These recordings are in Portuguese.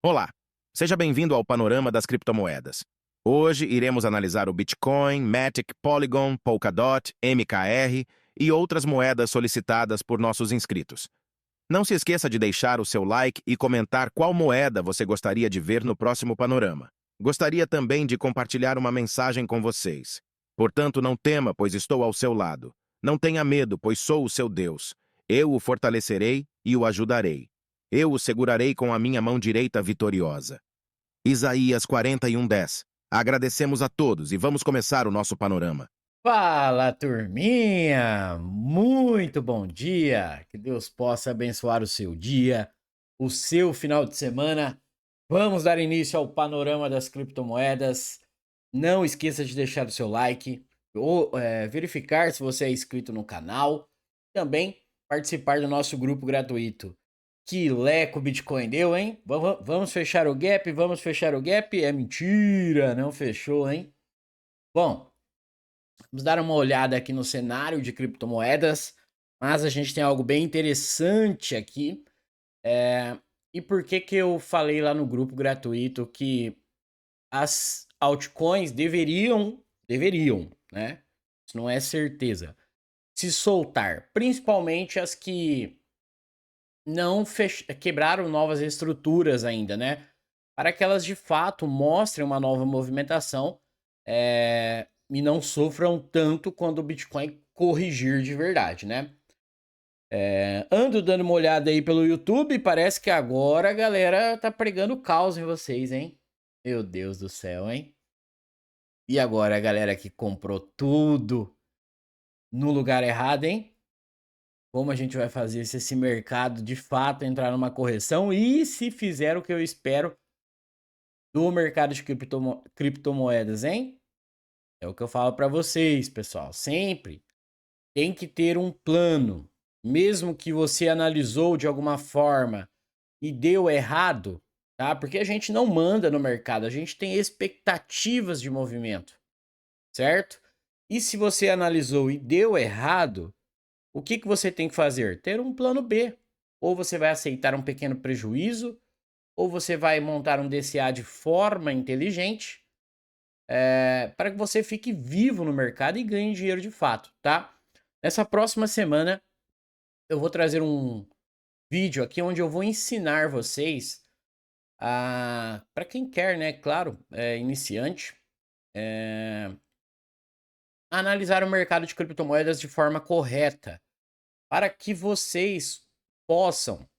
Olá, seja bem-vindo ao Panorama das Criptomoedas. Hoje iremos analisar o Bitcoin, Matic, Polygon, Polkadot, MKR e outras moedas solicitadas por nossos inscritos. Não se esqueça de deixar o seu like e comentar qual moeda você gostaria de ver no próximo Panorama. Gostaria também de compartilhar uma mensagem com vocês. Portanto, não tema, pois estou ao seu lado. Não tenha medo, pois sou o seu Deus. Eu o fortalecerei e o ajudarei. Eu o segurarei com a minha mão direita vitoriosa. Isaías 41:10. Agradecemos a todos e vamos começar o nosso panorama. Fala, turminha! Muito bom dia! Que Deus possa abençoar o seu dia, o seu final de semana. Vamos dar início ao panorama das criptomoedas. Não esqueça de deixar o seu like, ou verificar se você é inscrito no canal. Também participar do nosso grupo gratuito. Que leco o Bitcoin deu, hein? Vamos fechar o gap? Vamos fechar o gap? É mentira, não fechou, hein? Bom, vamos dar uma olhada aqui no cenário de criptomoedas, mas a gente tem algo bem interessante aqui. E por que que eu falei lá no grupo gratuito que as altcoins deveriam, né? Isso não é certeza, se soltar, principalmente as que não quebraram novas estruturas ainda, né? Para que elas de fato mostrem uma nova movimentação e não sofram tanto quando o Bitcoin corrigir de verdade, né? Ando dando uma olhada aí pelo YouTube, parece que agora a galera tá pregando caos em vocês, hein? Meu Deus do céu, hein? E agora a galera que comprou tudo no lugar errado, hein? Como a gente vai fazer se esse mercado de fato entrar numa correção e se fizer o que eu espero do mercado de criptomoedas, hein? É o que eu falo para vocês, pessoal. Sempre tem que ter um plano. Mesmo que você analisou de alguma forma e deu errado, tá? Porque a gente não manda no mercado, a gente tem expectativas de movimento, certo? E se você analisou e deu errado, o que que você tem que fazer? Ter um plano B. Ou você vai aceitar um pequeno prejuízo, ou você vai montar um DCA de forma inteligente, para que você fique vivo no mercado e ganhe dinheiro de fato, tá? Nessa próxima semana, eu vou trazer um vídeo aqui onde eu vou ensinar vocês a, para quem quer, né, claro, iniciante, a analisar o mercado de criptomoedas de forma correta, para que vocês possam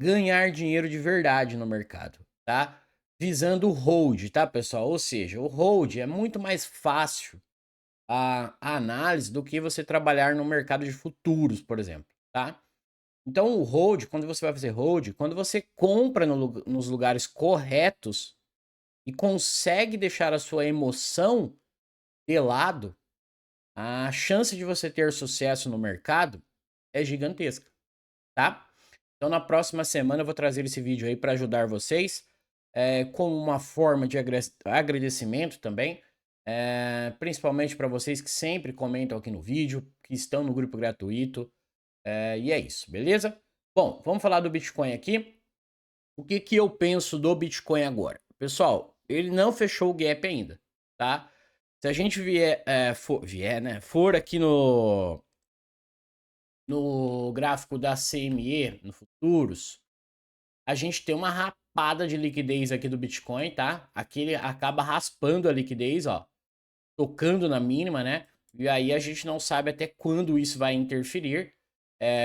ganhar dinheiro de verdade no mercado, tá? Visando o hold, tá, pessoal? Ou seja, o hold é muito mais fácil a análise do que você trabalhar no mercado de futuros, por exemplo, tá? Então, o hold, quando você vai fazer hold, quando você compra nos lugares corretos e consegue deixar a sua emoção de lado, a chance de você ter sucesso no mercado é gigantesca, tá? Então, na próxima semana, eu vou trazer esse vídeo aí para ajudar vocês, como uma forma de agradecimento também, principalmente para vocês que sempre comentam aqui no vídeo, que estão no grupo gratuito. E é isso, beleza? Bom, vamos falar do Bitcoin aqui. O que que eu penso do Bitcoin agora? Pessoal, ele não fechou o gap ainda, tá? Se a gente vier, né, for aqui no gráfico da CME, no futuros, a gente tem uma rapada de liquidez aqui do Bitcoin, tá? Aqui ele acaba raspando a liquidez, ó, tocando na mínima, né? E aí a gente não sabe até quando isso vai interferir.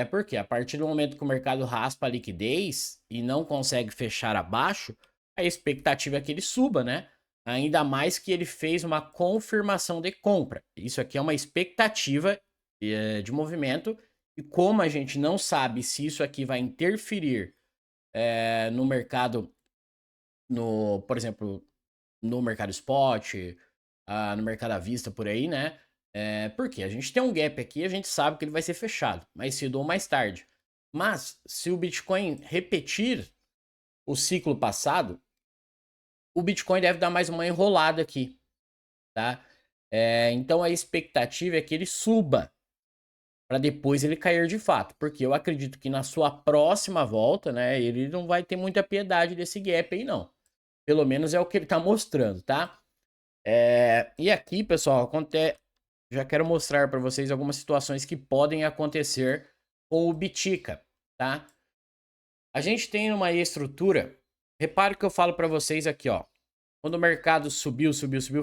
Porque a partir do momento que o mercado raspa a liquidez e não consegue fechar abaixo, a expectativa é que ele suba, né? Ainda mais que ele fez uma confirmação de compra. Isso aqui é uma expectativa de movimento. E como a gente não sabe se isso aqui vai interferir no mercado, por exemplo, no mercado spot, no mercado à vista, por aí, né? Porque a gente tem um gap aqui, a gente sabe que ele vai ser fechado, mais cedo ou mais tarde. Mas se o Bitcoin repetir o ciclo passado, o Bitcoin deve dar mais uma enrolada aqui, tá? Então a expectativa é que ele suba para depois ele cair de fato, porque eu acredito que na sua próxima volta, né, ele não vai ter muita piedade desse gap aí não. Pelo menos é o que ele está mostrando, tá? E aqui, pessoal, já quero mostrar para vocês algumas situações que podem acontecer com o Bitica, tá? A gente tem uma estrutura, repare que eu falo para vocês aqui, ó. Quando o mercado subiu,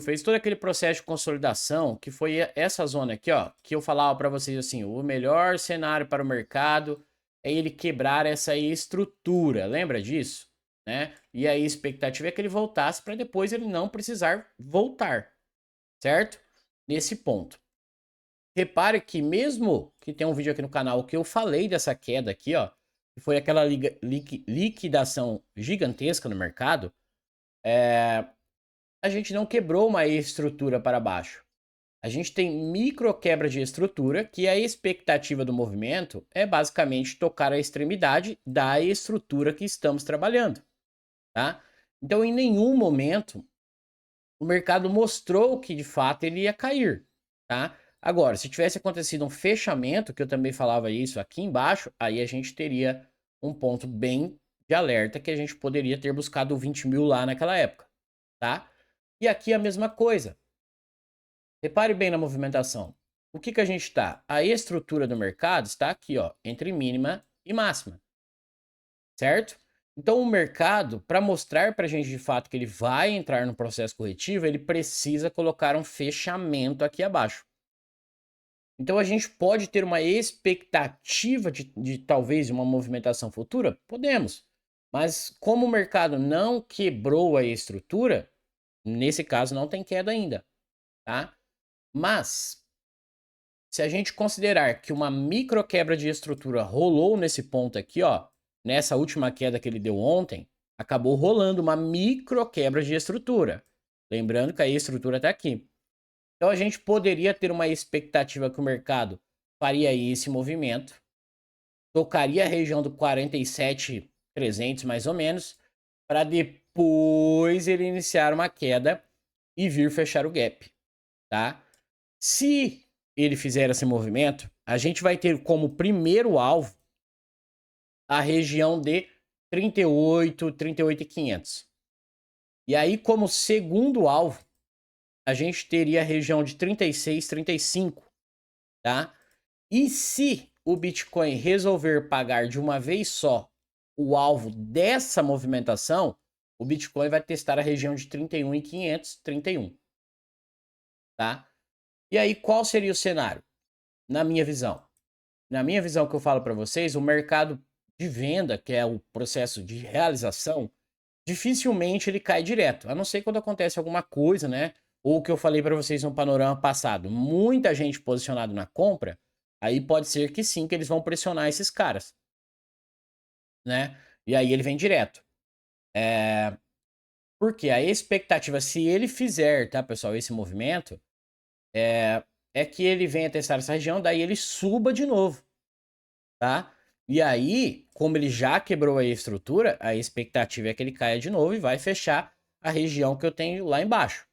fez todo aquele processo de consolidação, que foi essa zona aqui, ó, que eu falava para vocês assim, o melhor cenário para o mercado é ele quebrar essa estrutura, lembra disso? Né? E aí a expectativa é que ele voltasse para depois ele não precisar voltar, certo? Nesse ponto. Repare que mesmo que tem um vídeo aqui no canal que eu falei dessa queda aqui, ó, que foi aquela liquidação gigantesca no mercado, a gente não quebrou uma estrutura para baixo. A gente tem micro quebra de estrutura, que a expectativa do movimento é basicamente tocar a extremidade da estrutura que estamos trabalhando, tá? Então, em nenhum momento o mercado mostrou que de fato ele ia cair, tá? Agora, se tivesse acontecido um fechamento, que eu também falava isso aqui embaixo, aí a gente teria um ponto bem de alerta que a gente poderia ter buscado 20 mil lá naquela época, tá? E aqui a mesma coisa. Repare bem na movimentação. O que a gente está? A estrutura do mercado está aqui, ó, entre mínima e máxima, certo? Então o mercado, para mostrar para a gente de fato que ele vai entrar no processo corretivo, ele precisa colocar um fechamento aqui abaixo. Então a gente pode ter uma expectativa de talvez uma movimentação futura? Podemos. Mas como o mercado não quebrou a estrutura, nesse caso não tem queda ainda, tá? Mas se a gente considerar que uma micro quebra de estrutura rolou nesse ponto aqui, ó, nessa última queda que ele deu ontem, acabou rolando uma micro quebra de estrutura. Lembrando que a estrutura está aqui. Então a gente poderia ter uma expectativa que o mercado faria esse movimento, tocaria a região do 47.300 mais ou menos, para depois ele iniciar uma queda e vir fechar o gap, tá? Se ele fizer esse movimento, a gente vai ter como primeiro alvo a região de 38.500. E aí como segundo alvo, a gente teria a região de 36.35, tá? E se o Bitcoin resolver pagar de uma vez só o alvo dessa movimentação, o Bitcoin vai testar a região de 31.500, 31, tá? E aí qual seria o cenário? Na minha visão que eu falo para vocês, o mercado de venda, que é o processo de realização, dificilmente ele cai direto, a não ser quando acontece alguma coisa, né? Ou o que eu falei para vocês no panorama passado, muita gente posicionada na compra, aí pode ser que sim, que eles vão pressionar esses caras, né? E aí ele vem direto. Porque a expectativa, se ele fizer, tá, pessoal, esse movimento, é que ele venha testar essa região, daí ele suba de novo, tá? E aí, como ele já quebrou a estrutura, a expectativa é que ele caia de novo e vai fechar a região que eu tenho lá embaixo.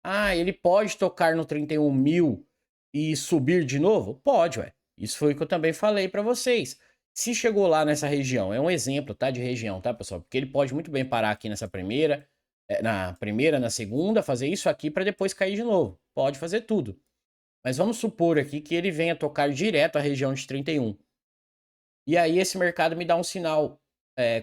Ah, ele pode tocar no 31 mil e subir de novo? Pode, ué. Isso foi o que eu também falei para vocês. Se chegou lá nessa região, é um exemplo, tá, de região, tá, pessoal? Porque ele pode muito bem parar aqui nessa primeira, na segunda, fazer isso aqui para depois cair de novo. Pode fazer tudo. Mas vamos supor aqui que ele venha tocar direto a região de 31. E aí esse mercado me dá um sinal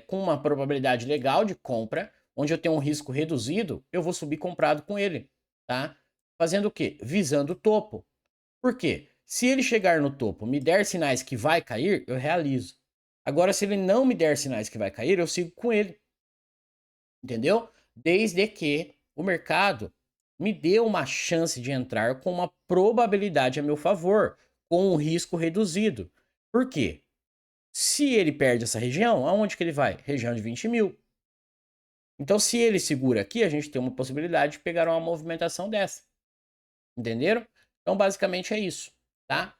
com uma probabilidade legal de compra, onde eu tenho um risco reduzido, eu vou subir comprado com ele, tá? Fazendo o quê? Visando o topo. Por quê? Se ele chegar no topo, me der sinais que vai cair, eu realizo. Agora, se ele não me der sinais que vai cair, eu sigo com ele. Entendeu? Desde que o mercado me dê uma chance de entrar com uma probabilidade a meu favor, com um risco reduzido. Por quê? Se ele perde essa região, aonde que ele vai? Região de 20 mil. Então, se ele segura aqui, a gente tem uma possibilidade de pegar uma movimentação dessa. Entenderam? Então, basicamente é isso, tá?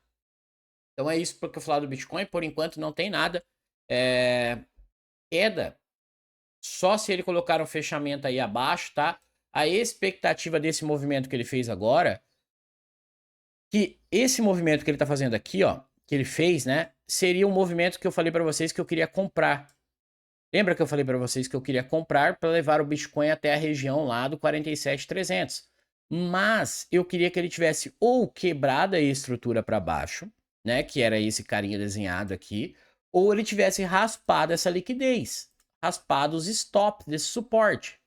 Então, é isso porque eu falar do Bitcoin. Por enquanto, não tem nada. Queda, só se ele colocar um fechamento aí abaixo, tá? A expectativa desse movimento que ele fez agora, que esse movimento que ele tá fazendo aqui, ó, que ele fez, né, seria um movimento que eu falei para vocês que eu queria comprar. Lembra que eu falei para vocês que eu queria comprar para levar o Bitcoin até a região lá do 47.300? Mas eu queria que ele tivesse ou quebrado a estrutura para baixo, né, que era esse carinha desenhado aqui, ou ele tivesse raspado essa liquidez, raspado os stops desse suporte,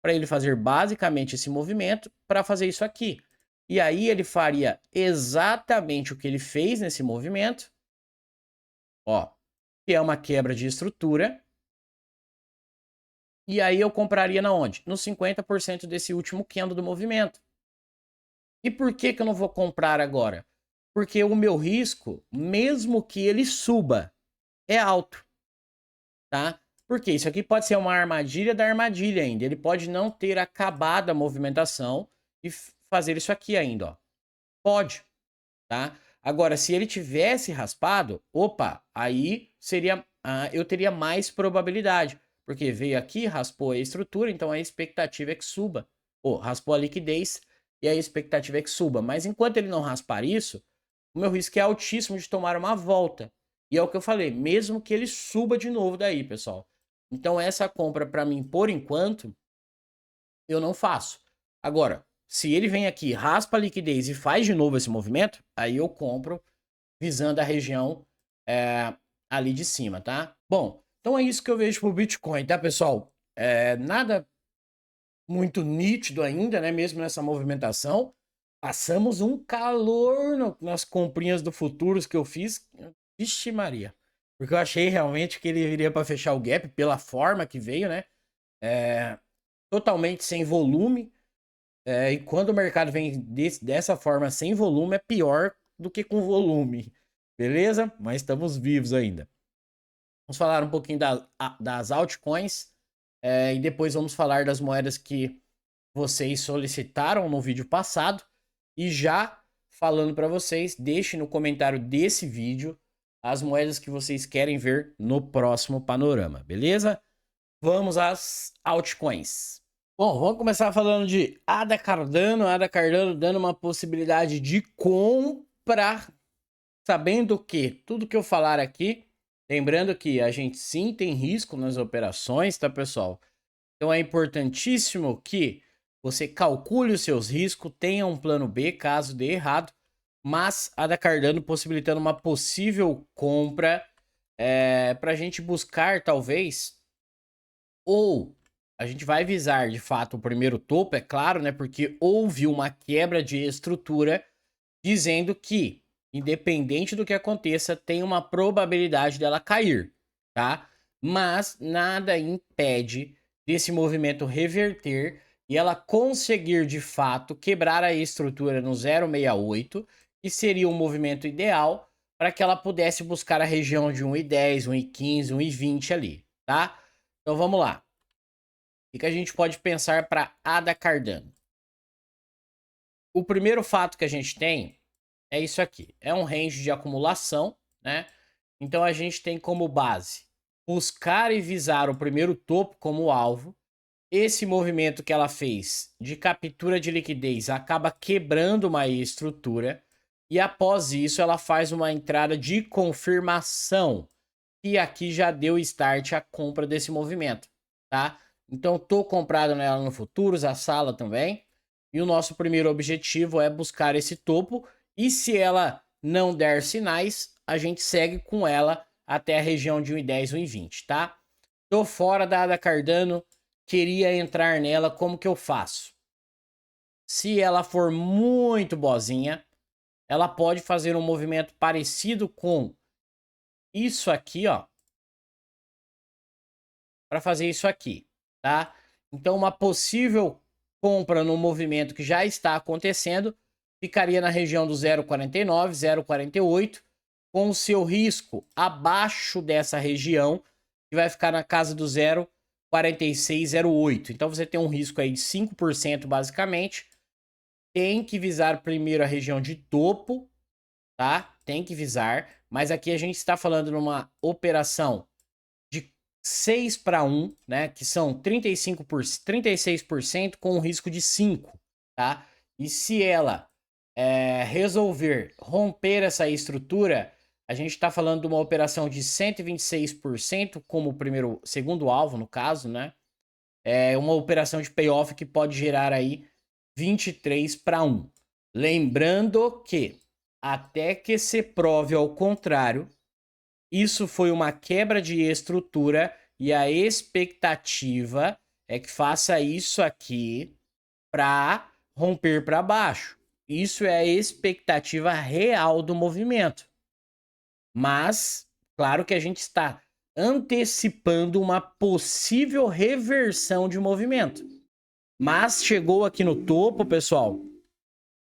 para ele fazer basicamente esse movimento para fazer isso aqui. E aí ele faria exatamente o que ele fez nesse movimento, ó, que é uma quebra de estrutura. E aí eu compraria na onde? No 50% desse último candle do movimento. E por que que eu não vou comprar agora? Porque o meu risco, mesmo que ele suba, é alto, tá? Porque isso aqui pode ser uma armadilha da armadilha ainda. Ele pode não ter acabado a movimentação e fazer isso aqui ainda, ó. Pode, tá? Agora, se ele tivesse raspado, opa, aí seria, eu teria mais probabilidade. Porque veio aqui, raspou a estrutura, então a expectativa é que suba. Ou raspou a liquidez e a expectativa é que suba. Mas enquanto ele não raspar isso, o meu risco é altíssimo de tomar uma volta. E é o que eu falei, mesmo que ele suba de novo daí, pessoal. Então essa compra para mim, por enquanto, eu não faço. Agora, se ele vem aqui, raspa a liquidez e faz de novo esse movimento, aí eu compro visando a região ali de cima, tá? Bom, então é isso que eu vejo pro Bitcoin, tá, pessoal? Nada muito nítido ainda, né? Mesmo nessa movimentação. Passamos um calor nas comprinhas do Futuros que eu fiz. Vixe Maria. Porque eu achei realmente que ele viria para fechar o gap pela forma que veio, né? Totalmente sem volume. E quando o mercado vem dessa forma sem volume, é pior do que com volume. Beleza? Mas estamos vivos ainda. Vamos falar um pouquinho das altcoins. E depois vamos falar das moedas que vocês solicitaram no vídeo passado. E já falando para vocês, deixe no comentário desse vídeo as moedas que vocês querem ver no próximo panorama, beleza? Vamos às altcoins. Bom, vamos começar falando de ADA Cardano. ADA Cardano dando uma possibilidade de compra, sabendo que tudo que eu falar aqui, lembrando que a gente sim tem risco nas operações, tá, pessoal? Então é importantíssimo que você calcule os seus riscos, tenha um plano B caso dê errado, mas a da Cardano possibilitando uma possível compra para a gente buscar, talvez, ou a gente vai visar de fato o primeiro topo, é claro, né? Porque houve uma quebra de estrutura dizendo que, independente do que aconteça, tem uma probabilidade dela cair, tá? Mas nada impede desse movimento reverter e ela conseguir de fato quebrar a estrutura no 0,68, que seria um movimento ideal para que ela pudesse buscar a região de 1,10, 1,15, 1,20 ali, tá? Então vamos lá. O que a gente pode pensar para ADA Cardano? O primeiro fato que a gente tem é isso aqui. É um range de acumulação, né? Então a gente tem como base buscar e visar o primeiro topo como alvo. Esse movimento que ela fez de captura de liquidez acaba quebrando uma estrutura. E após isso ela faz uma entrada de confirmação. E aqui já deu start a compra desse movimento, tá? Então tô comprado nela no futuros, a sala também. E o nosso primeiro objetivo é buscar esse topo. E se ela não der sinais, a gente segue com ela até a região de 1,10, 1,20, tá? Tô fora da ADA Cardano, queria entrar nela, como que eu faço? Se ela for muito boazinha, ela pode fazer um movimento parecido com isso aqui, ó. Para fazer isso aqui, tá? Então uma possível compra no movimento que já está acontecendo ficaria na região do 0,49, 0,48, com o seu risco abaixo dessa região, que vai ficar na casa do 0,46, 0,8. Então você tem um risco aí de 5% basicamente. Tem que visar primeiro a região de topo, tá? Tem que visar, mas aqui a gente está falando numa operação de 6 para 1, né? Que são 36% com um risco de 5, tá? E se ela resolver romper essa estrutura, A gente está falando de uma operação de 126% como segundo alvo, no caso, né? É uma operação de payoff que pode gerar aí 23-1. Lembrando que, até que se prove ao contrário, isso foi uma quebra de estrutura e a expectativa é que faça isso aqui para romper para baixo. Isso é a expectativa real do movimento. Mas, claro que a gente está antecipando uma possível reversão de movimento. Mas chegou aqui no topo, pessoal,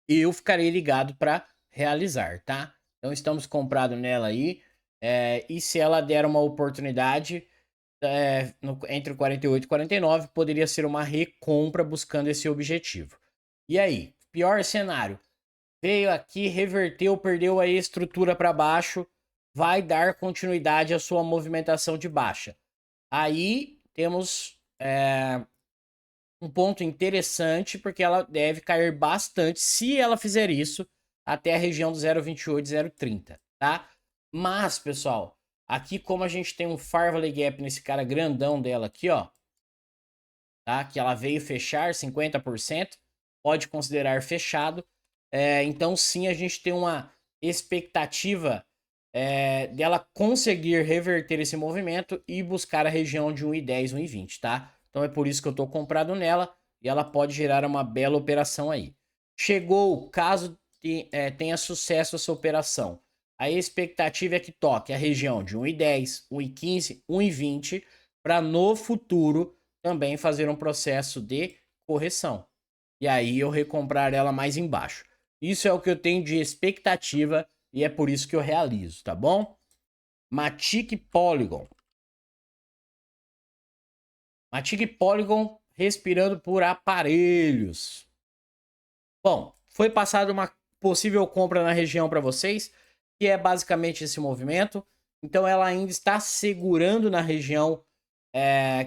eu ficarei ligado para realizar, tá? Então estamos comprados nela aí. E se ela der uma oportunidade entre 48 e 49, poderia ser uma recompra buscando esse objetivo. E aí, pior cenário. Veio aqui, reverteu, perdeu a estrutura para baixo, vai dar continuidade à sua movimentação de baixa. Aí temos um ponto interessante, porque ela deve cair bastante se ela fizer isso até a região do 0,28, 0,30, tá? Mas, pessoal, aqui como a gente tem um Farley Gap nesse cara grandão dela aqui, ó, tá? Que ela veio fechar 50%, pode considerar fechado. Então, sim, a gente tem uma expectativa dela conseguir reverter esse movimento e buscar a região de 1,10, 1,20, tá? Então é por isso que eu tô comprado nela e ela pode gerar uma bela operação aí. Chegou, caso tenha sucesso essa operação, a expectativa é que toque a região de 1,10, 1,15, 1,20 para no futuro também fazer um processo de correção. E aí eu recomprar ela mais embaixo. Isso é o que eu tenho de expectativa e é por isso que eu realizo, tá bom? Matic Polygon. Matic Polygon respirando por aparelhos. Bom, foi passada uma possível compra na região para vocês, que é basicamente esse movimento. Então ela ainda está segurando na região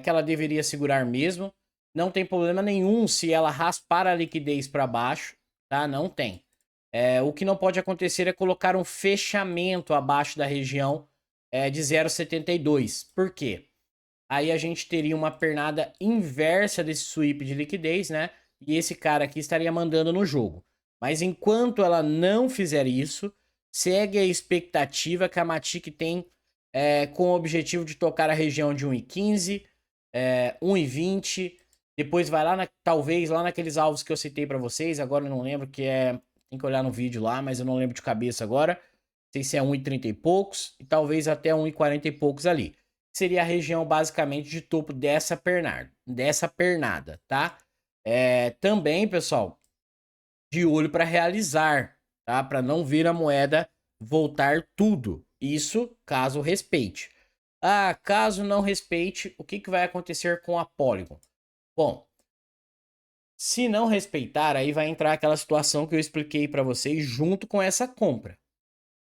que ela deveria segurar mesmo. Não tem problema nenhum se ela raspar a liquidez para baixo, tá? Não tem. O que não pode acontecer é colocar um fechamento abaixo da região de 0,72. Por quê? Aí a gente teria uma pernada inversa desse sweep de liquidez, né? E esse cara aqui estaria mandando no jogo. Mas enquanto ela não fizer isso, segue a expectativa que a Matic tem com o objetivo de tocar a região de 1,15, 1,20. Depois vai lá, talvez lá naqueles alvos que eu citei para vocês. Agora eu não lembro que é. Tem que olhar no vídeo lá, mas eu não lembro de cabeça agora. Não sei se é 1,30 e poucos, e talvez até 1,40 e poucos ali. Seria a região basicamente de topo dessa pernada, tá? Também, pessoal, de olho para realizar, tá? Para não vir a moeda voltar tudo. Isso caso respeite. Caso não respeite, o que vai acontecer com a Polygon? Bom, se não respeitar, aí vai entrar aquela situação que eu expliquei para vocês junto com essa compra.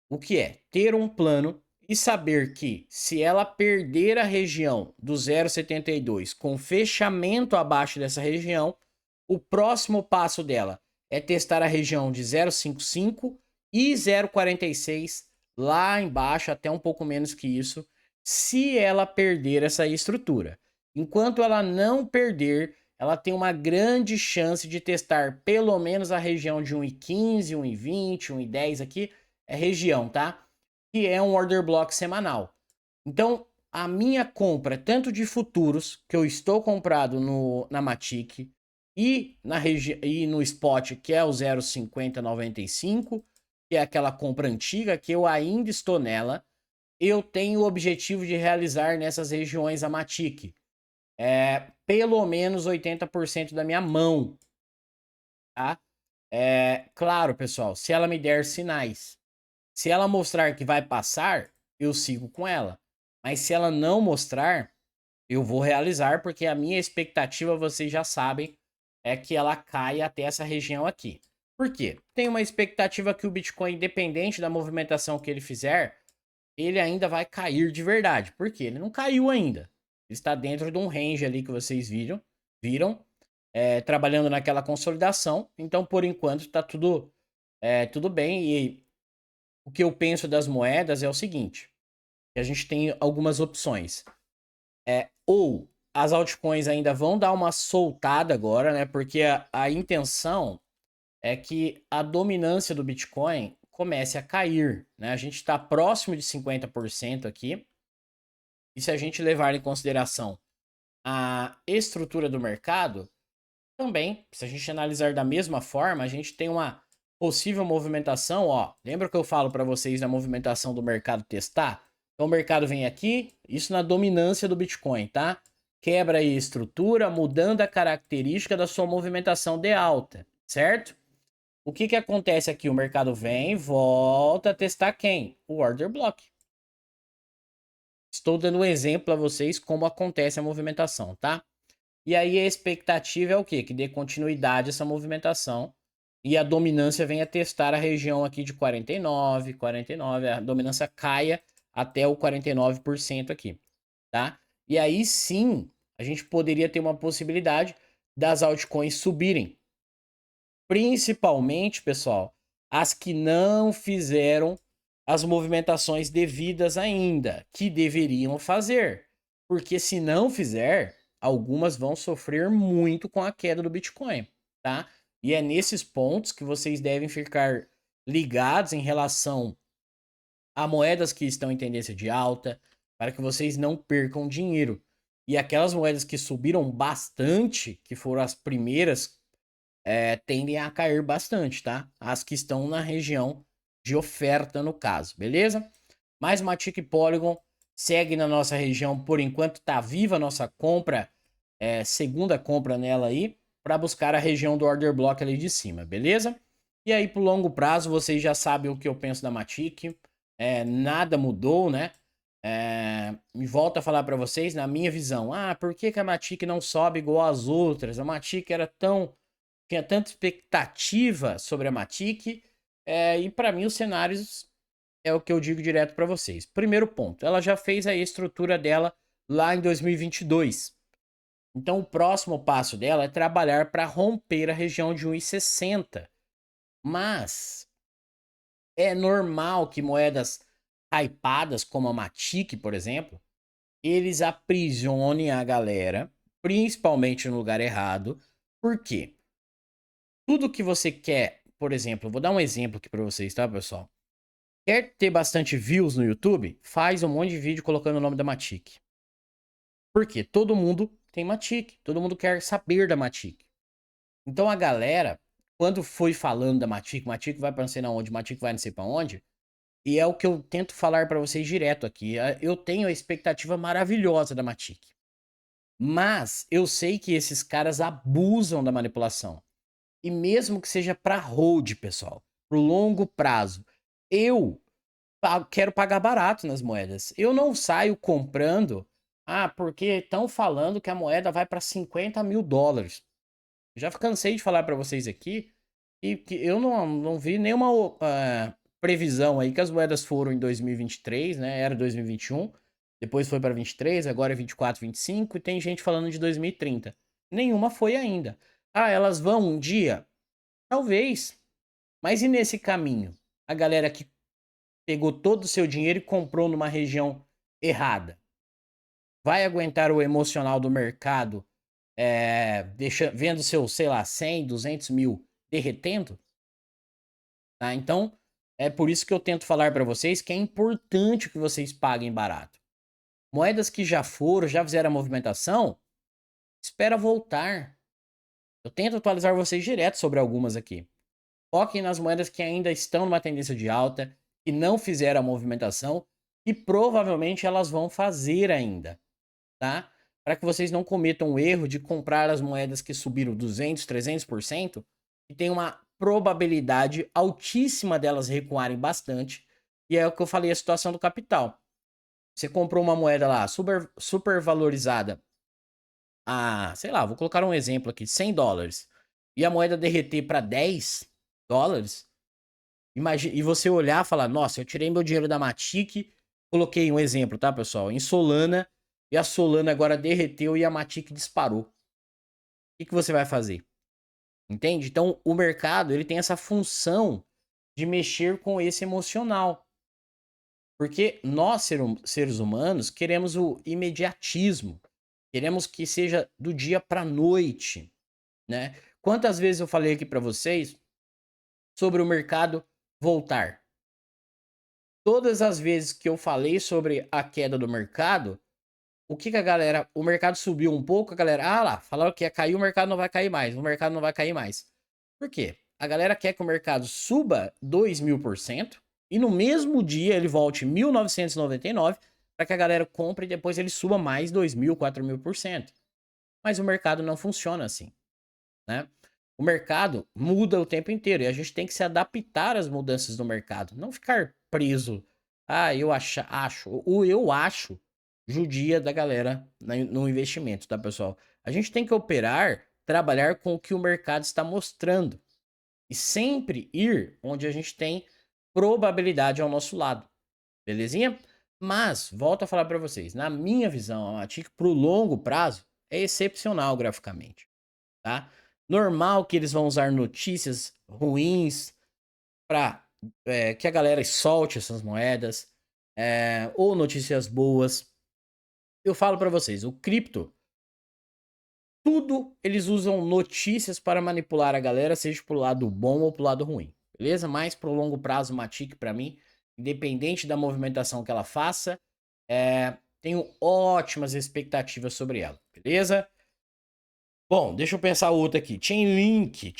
O que é? Ter um plano e saber que se ela perder a região do 0,72 com fechamento abaixo dessa região, o próximo passo dela é testar a região de 0,55 e 0,46 lá embaixo, até um pouco menos que isso, se ela perder essa estrutura. Enquanto ela não perder, ela tem uma grande chance de testar pelo menos a região de 1,15, 1,20, 1,10 aqui, é região, tá? Que é um order block semanal. Então, a minha compra, tanto de futuros, que eu estou comprado na Matic, e no spot, que é o 0,5095, que é aquela compra antiga, que eu ainda estou nela, eu tenho o objetivo de realizar nessas regiões a Matic. Pelo menos 80% da minha mão, tá? Claro, pessoal, se ela me der sinais. Se ela mostrar que vai passar, eu sigo com ela. Mas se ela não mostrar, eu vou realizar, porque a minha expectativa, vocês já sabem, é que ela caia até essa região aqui. Por quê? Tem uma expectativa que o Bitcoin, independente da movimentação que ele fizer, ele ainda vai cair de verdade. Por quê? Ele não caiu ainda. Ele está dentro de um range ali que vocês viram, trabalhando naquela consolidação. Então, por enquanto, está tudo bem. E o que eu penso das moedas é o seguinte, que a gente tem algumas opções. Ou as altcoins ainda vão dar uma soltada agora, né? Porque a intenção é que a dominância do Bitcoin comece a cair, né? A gente está próximo de 50% aqui. E se a gente levar em consideração a estrutura do mercado, também, se a gente analisar da mesma forma, a gente tem uma possível movimentação, ó. Lembra que eu falo para vocês da movimentação do mercado testar? Então o mercado vem aqui, isso na dominância do Bitcoin, tá? Quebra aí a estrutura, mudando a característica da sua movimentação de alta, certo? O que que acontece aqui? O mercado vem, volta a testar quem? O order block. Estou dando um exemplo a vocês como acontece a movimentação, tá? E aí a expectativa é o quê? Que dê continuidade a essa movimentação e a dominância venha testar a região aqui de 49, a dominância caia até o 49% aqui, tá? E aí sim, a gente poderia ter uma possibilidade das altcoins subirem. Principalmente, pessoal, as que não fizeram as movimentações devidas ainda, que deveriam fazer. Porque se não fizer, algumas vão sofrer muito com a queda do Bitcoin, tá? E é nesses pontos que vocês devem ficar ligados em relação a moedas que estão em tendência de alta, para que vocês não percam dinheiro. E aquelas moedas que subiram bastante, que foram as primeiras, tendem a cair bastante, tá? As que estão na região de oferta, no caso, beleza? Mas Matic Polygon segue na nossa região, por enquanto tá viva a nossa compra, segunda compra nela aí, para buscar a região do order block ali de cima, beleza? E aí, pro longo prazo, vocês já sabem o que eu penso da Matic, nada mudou, né? Me volto a falar para vocês, na minha visão, por que que a Matic não sobe igual as outras? A Matic tinha tanta expectativa sobre a Matic, e para mim os cenários é o que eu digo direto para vocês. Primeiro ponto, ela já fez a estrutura dela lá em 2022. Então o próximo passo dela é trabalhar para romper a região de 1,60. Mas é normal que moedas hypadas como a Matic, por exemplo, eles aprisionem a galera, principalmente no lugar errado. Por quê? Tudo que você quer, por exemplo, vou dar um exemplo aqui para vocês, tá, pessoal? Quer ter bastante views no YouTube? Faz um monte de vídeo colocando o nome da Matic. Por quê? Todo mundo tem Matic, todo mundo quer saber da Matic. Então a galera, quando foi falando da Matic, Matic vai para não sei na onde, Matic vai não sei para onde, e é o que eu tento falar para vocês direto aqui. Eu tenho a expectativa maravilhosa da Matic. Mas eu sei que esses caras abusam da manipulação. E mesmo que seja para hold, pessoal, pro longo prazo, eu quero pagar barato nas moedas. Eu não saio comprando, porque estão falando que a moeda vai para 50 mil dólares. Já cansei de falar para vocês aqui que eu não vi nenhuma previsão aí que as moedas foram em 2023, né? Era 2021, depois foi para 23, agora é 24, 25 e tem gente falando de 2030. Nenhuma foi ainda. Elas vão um dia? Talvez. Mas e nesse caminho? A galera que pegou todo o seu dinheiro e comprou numa região errada, vai aguentar o emocional do mercado, vendo seu, sei lá, 100, 200 mil derretendo? Tá? Então, é por isso que eu tento falar para vocês que é importante que vocês paguem barato. Moedas que já foram, já fizeram a movimentação, espera voltar. Eu tento atualizar vocês direto sobre algumas aqui. Foquem nas moedas que ainda estão numa tendência de alta, que não fizeram a movimentação e provavelmente elas vão fazer ainda, tá? Para que vocês não cometam o erro de comprar as moedas que subiram 200, 300%, e tem uma probabilidade altíssima delas recuarem bastante. E é o que eu falei, a situação do capital. Você comprou uma moeda lá super valorizada sei lá, vou colocar um exemplo aqui, 100 dólares, e a moeda derreter para 10 dólares, imagina, e você olhar e falar, nossa, eu tirei meu dinheiro da Matic, coloquei um exemplo, tá, pessoal, em Solana, e a Solana agora derreteu e a Matic disparou. O que você vai fazer? Entende? Então, o mercado, ele tem essa função de mexer com esse emocional. Porque nós, seres humanos, queremos o imediatismo. Queremos que seja do dia para a noite, né? Quantas vezes eu falei aqui para vocês sobre o mercado voltar? Todas as vezes que eu falei sobre a queda do mercado, o que que a galera, o mercado subiu um pouco, a galera, ah lá, falaram que ia cair, o mercado não vai cair mais, o mercado não vai cair mais. Por quê? A galera quer que o mercado suba 2000% e no mesmo dia ele volte 1999 para que a galera compre e depois ele suba mais 2000, 4000%. Mas o mercado não funciona assim, né? O mercado muda o tempo inteiro e a gente tem que se adaptar às mudanças do mercado, não ficar preso. Ah, eu acho judia da galera no investimento, tá, pessoal? A gente tem que operar, trabalhar com o que o mercado está mostrando e sempre ir onde a gente tem probabilidade ao nosso lado, belezinha? Mas, volto a falar para vocês, na minha visão, a Matic pro longo prazo é excepcional graficamente, tá? Normal que eles vão usar notícias ruins para que a galera solte essas moedas, ou notícias boas. Eu falo para vocês, o cripto, tudo eles usam notícias para manipular a galera, seja pro lado bom ou pro lado ruim, beleza? Mas pro longo prazo, uma TIC para mim, independente da movimentação que ela faça, tenho ótimas expectativas sobre ela, beleza? Bom, deixa eu pensar outra aqui. Chainlink.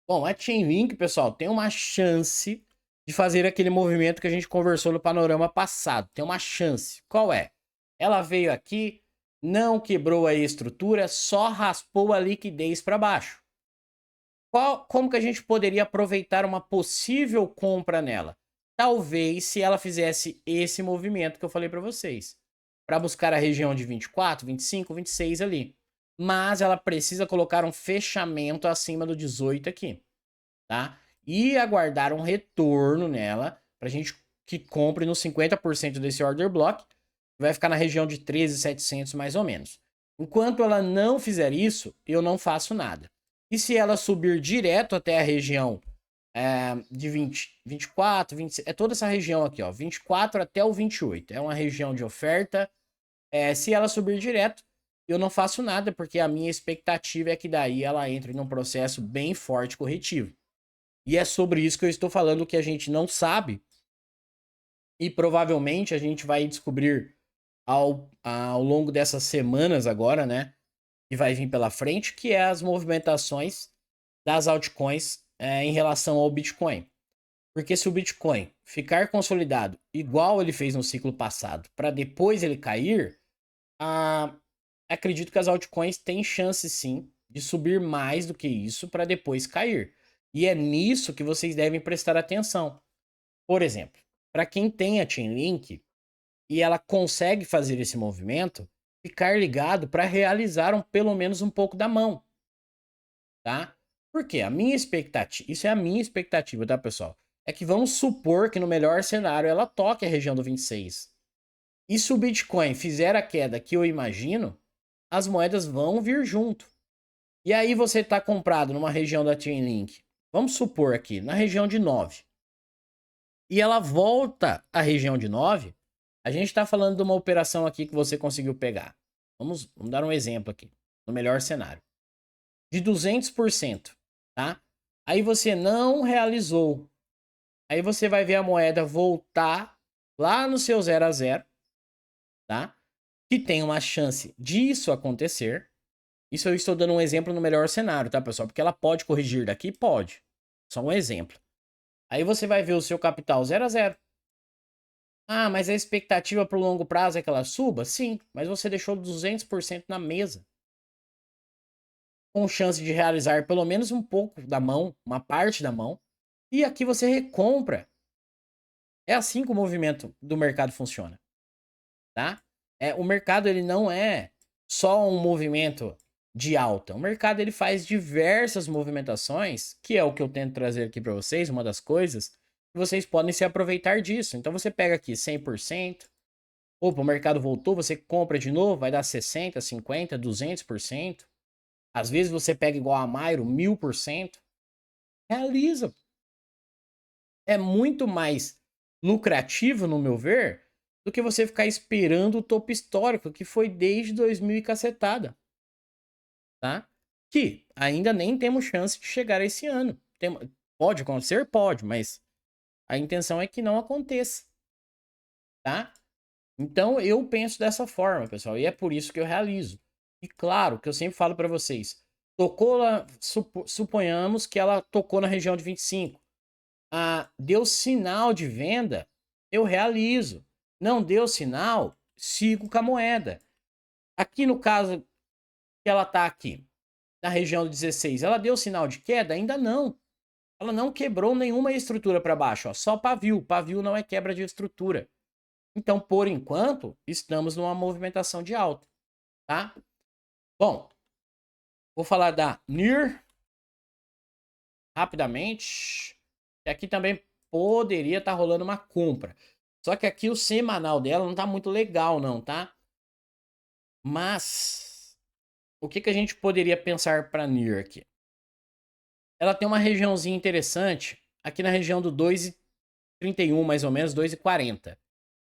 Bom, a Chainlink, pessoal, tem uma chance de fazer aquele movimento que a gente conversou no panorama passado. Tem uma chance. Qual é? Ela veio aqui, não quebrou a estrutura, só raspou a liquidez para baixo. Como que a gente poderia aproveitar uma possível compra nela? Talvez se ela fizesse esse movimento que eu falei para vocês, para buscar a região de 24, 25, 26 ali. Mas ela precisa colocar um fechamento acima do 18 aqui, tá? E aguardar um retorno nela para a gente que compre no 50% desse order block, vai ficar na região de 13.700 mais ou menos. Enquanto ela não fizer isso, eu não faço nada. E se ela subir direto até a região de 20, 24, 26, é toda essa região aqui, ó, 24 até o 28. É uma região de oferta. Se ela subir direto, eu não faço nada, porque a minha expectativa é que daí ela entre num processo bem forte corretivo. E é sobre isso que eu estou falando, que a gente não sabe. E provavelmente a gente vai descobrir ao longo dessas semanas agora, né? Que vai vir pela frente, que é as movimentações das altcoins em relação ao Bitcoin. Porque se o Bitcoin ficar consolidado igual ele fez no ciclo passado, para depois ele cair, acredito que as altcoins têm chance sim de subir mais do que isso para depois cair. E é nisso que vocês devem prestar atenção. Por exemplo, para quem tem a Chainlink e ela consegue fazer esse movimento, ficar ligado para realizar pelo menos um pouco da mão, tá? Porque a minha expectativa, isso é a minha expectativa, tá, pessoal? É que vamos supor que no melhor cenário ela toque a região do 26. E se o Bitcoin fizer a queda que eu imagino, as moedas vão vir junto. E aí você está comprado numa região da Chainlink, vamos supor aqui, na região de 9. E ela volta à região de 9, a gente está falando de uma operação aqui que você conseguiu pegar. Vamos dar um exemplo aqui, no melhor cenário. De 200%, tá? Aí você não realizou. Aí você vai ver a moeda voltar lá no seu 0 a 0, tá? Que tem uma chance disso acontecer. Isso eu estou dando um exemplo no melhor cenário, tá, pessoal? Porque ela pode corrigir daqui? Pode. Só um exemplo. Aí você vai ver o seu capital 0 a 0. Ah, mas a expectativa para o longo prazo é que ela suba? Sim, mas você deixou 200% na mesa. Com chance de realizar pelo menos um pouco da mão, uma parte da mão. E aqui você recompra. É assim que o movimento do mercado funciona, tá? O mercado ele não é só um movimento de alta. O mercado ele faz diversas movimentações, que é o que eu tento trazer aqui para vocês, uma das coisas, que vocês podem se aproveitar disso. Então você pega aqui 100%, opa, o mercado voltou, você compra de novo, vai dar 60, 50, 200%. Às vezes você pega igual a Mairo, 1000%, realiza. É muito mais lucrativo, no meu ver, do que você ficar esperando o topo histórico, que foi desde 2000 e cacetada, tá? Que ainda nem temos chance de chegar esse ano. Pode acontecer? Pode, mas a intenção é que não aconteça, tá? Então eu penso dessa forma, pessoal, e é por isso que eu realizo. E claro, que eu sempre falo para vocês, tocou lá, suponhamos que ela tocou na região de 25. Deu sinal de venda, eu realizo. Não deu sinal, sigo com a moeda. Aqui no caso que ela tá aqui, na região de 16, ela deu sinal de queda? Ainda não. Ela não quebrou nenhuma estrutura para baixo, ó, só pavio. Pavio não é quebra de estrutura. Então, por enquanto, estamos numa movimentação de alta, tá? Bom, vou falar da NIR rapidamente. E aqui também poderia estar rolando uma compra. Só que aqui o semanal dela não tá muito legal não, tá? Mas o que a gente poderia pensar para NIR aqui? Ela tem uma regiãozinha interessante aqui na região do 2,31 mais ou menos, 2,40.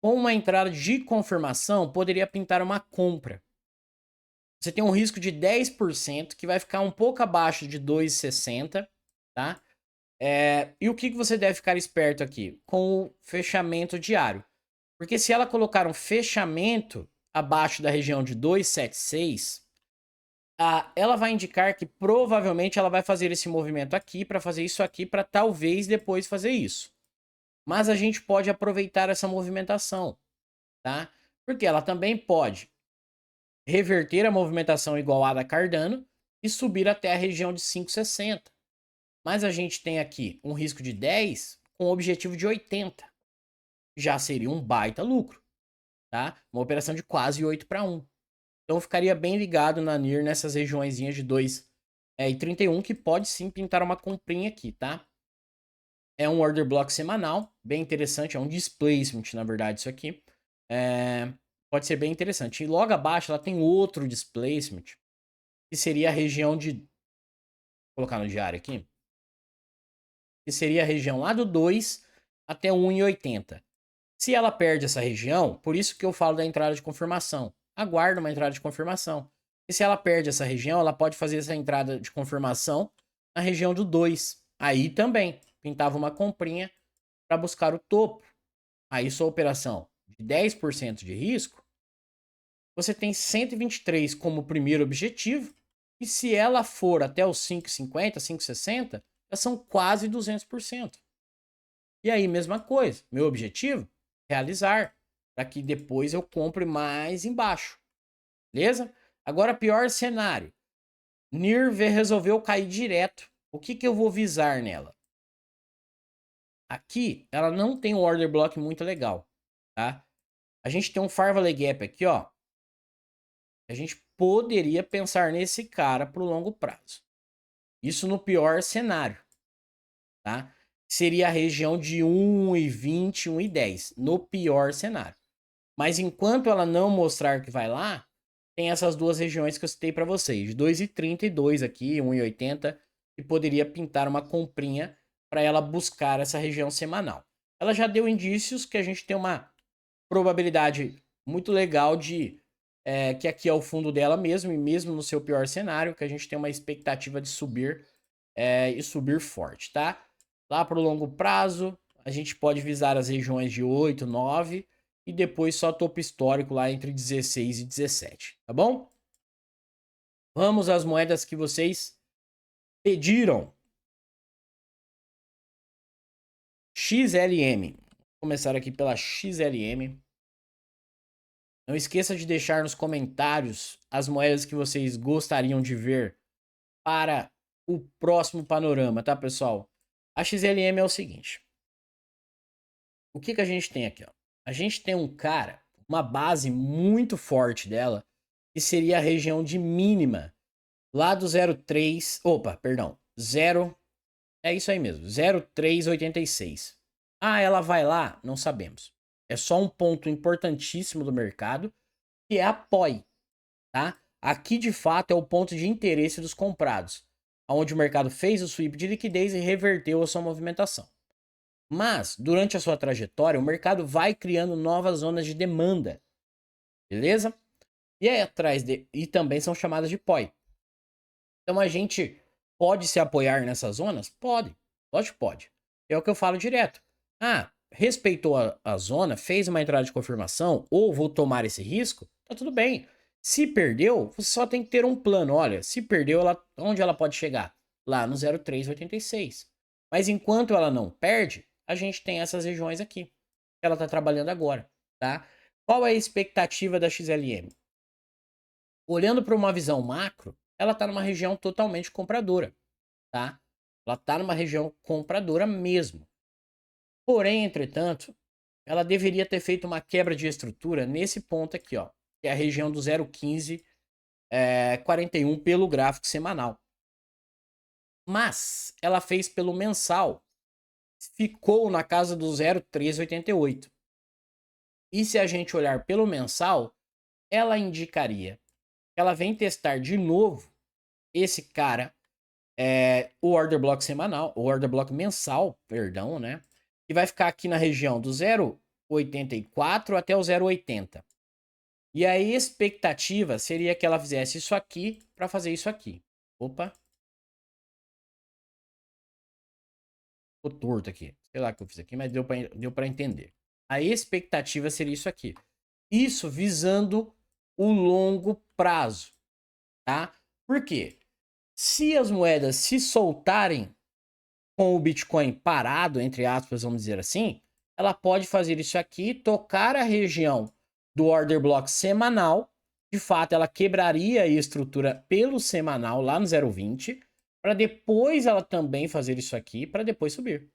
Com uma entrada de confirmação, poderia pintar uma compra. Você tem um risco de 10% que vai ficar um pouco abaixo de 2,60, tá? E o que você deve ficar esperto aqui? Com o fechamento diário. Porque se ela colocar um fechamento abaixo da região de 2,76, ela vai indicar que provavelmente ela vai fazer esse movimento aqui para fazer isso aqui para talvez depois fazer isso. Mas a gente pode aproveitar essa movimentação, tá? Porque ela também pode reverter a movimentação igualada a Cardano e subir até a região de 5,60. Mas a gente tem aqui um risco de 10 com o objetivo de 80. Já seria um baita lucro, tá? Uma operação de quase 8-1. Então eu ficaria bem ligado na NIR nessas regiõezinhas de 2,31 que pode sim pintar uma comprinha aqui, tá? É um order block semanal, bem interessante, é um displacement, na verdade, isso aqui. Pode ser bem interessante. E logo abaixo ela tem outro displacement, que seria a região de... Vou colocar no diário aqui. Que seria a região lá do 2 até 1,80. Se ela perde essa região, por isso que eu falo da entrada de confirmação. Aguarda uma entrada de confirmação. E se ela perde essa região, ela pode fazer essa entrada de confirmação na região do 2. Aí também pintava uma comprinha para buscar o topo. Aí sua operação de 10% de risco, você tem 123 como primeiro objetivo. E se ela for até os 5,50, 5,60, já são quase 200%. E aí, mesma coisa. Meu objetivo? Realizar. Para que depois eu compre mais embaixo. Beleza? Agora, pior cenário. NIR resolveu cair direto. O que eu vou visar nela? Aqui, ela não tem um order block muito legal, tá? A gente tem um Farvalley Gap aqui, ó. A gente poderia pensar nesse cara para o longo prazo. Isso no pior cenário, tá? Seria a região de 1,20, 1,10, no pior cenário. Mas enquanto ela não mostrar que vai lá, tem essas duas regiões que eu citei para vocês, 2,32 aqui, 1,80, e poderia pintar uma comprinha para ela buscar essa região semanal. Ela já deu indícios que a gente tem uma probabilidade muito legal de que aqui é o fundo dela mesmo, e mesmo no seu pior cenário, que a gente tem uma expectativa de subir e subir forte, tá? Lá para o longo prazo, a gente pode visar as regiões de 8, 9 e depois só topo histórico lá entre 16 e 17, tá bom? Vamos às moedas que vocês pediram. XLM. Vou começar aqui pela XLM. Não esqueça de deixar nos comentários as moedas que vocês gostariam de ver para o próximo panorama, tá, pessoal? A XLM é o seguinte. O que a gente tem aqui, ó? A gente tem um cara, uma base muito forte dela, que seria a região de mínima lá do 0,3, opa, perdão, 0, é isso aí mesmo, 0,386. Ela vai lá? Não sabemos. É só um ponto importantíssimo do mercado, que é a POI, tá? Aqui, de fato, é o ponto de interesse dos comprados, onde o mercado fez o sweep de liquidez e reverteu a sua movimentação. Mas, durante a sua trajetória, o mercado vai criando novas zonas de demanda, beleza? E aí e também são chamadas de POI. Então a gente pode se apoiar nessas zonas? Pode, lógico que pode. É o que eu falo direto. Ah, respeitou a zona, fez uma entrada de confirmação, ou vou tomar esse risco, tá tudo bem. Se perdeu, você só tem que ter um plano. Olha, se perdeu, onde ela pode chegar? Lá no 0,386. Mas enquanto ela não perde, a gente tem essas regiões aqui, que ela está trabalhando agora, tá? Qual é a expectativa da XLM? Olhando para uma visão macro, ela está numa região totalmente compradora, tá? Ela está numa região compradora mesmo. Porém, entretanto, ela deveria ter feito uma quebra de estrutura nesse ponto aqui, ó, que é a região do 0,1541 pelo gráfico semanal. Mas ela fez pelo mensal, ficou na casa do 0,388. E se a gente olhar pelo mensal, ela indicaria que ela vem testar de novo esse cara, o order block semanal, o order block mensal, perdão, né? Que vai ficar aqui na região do 0,84 até o 0,80. E a expectativa seria que ela fizesse isso aqui para fazer isso aqui. Opa. Ficou torto aqui. Sei lá o que eu fiz aqui, mas deu para entender. A expectativa seria isso aqui. Isso visando o longo prazo, tá? Por quê? Se as moedas se soltarem com o Bitcoin parado, entre aspas, vamos dizer assim, ela pode fazer isso aqui, tocar a região do order block semanal. De fato, ela quebraria a estrutura pelo semanal lá no 0,20, para depois ela também fazer isso aqui, para depois subir.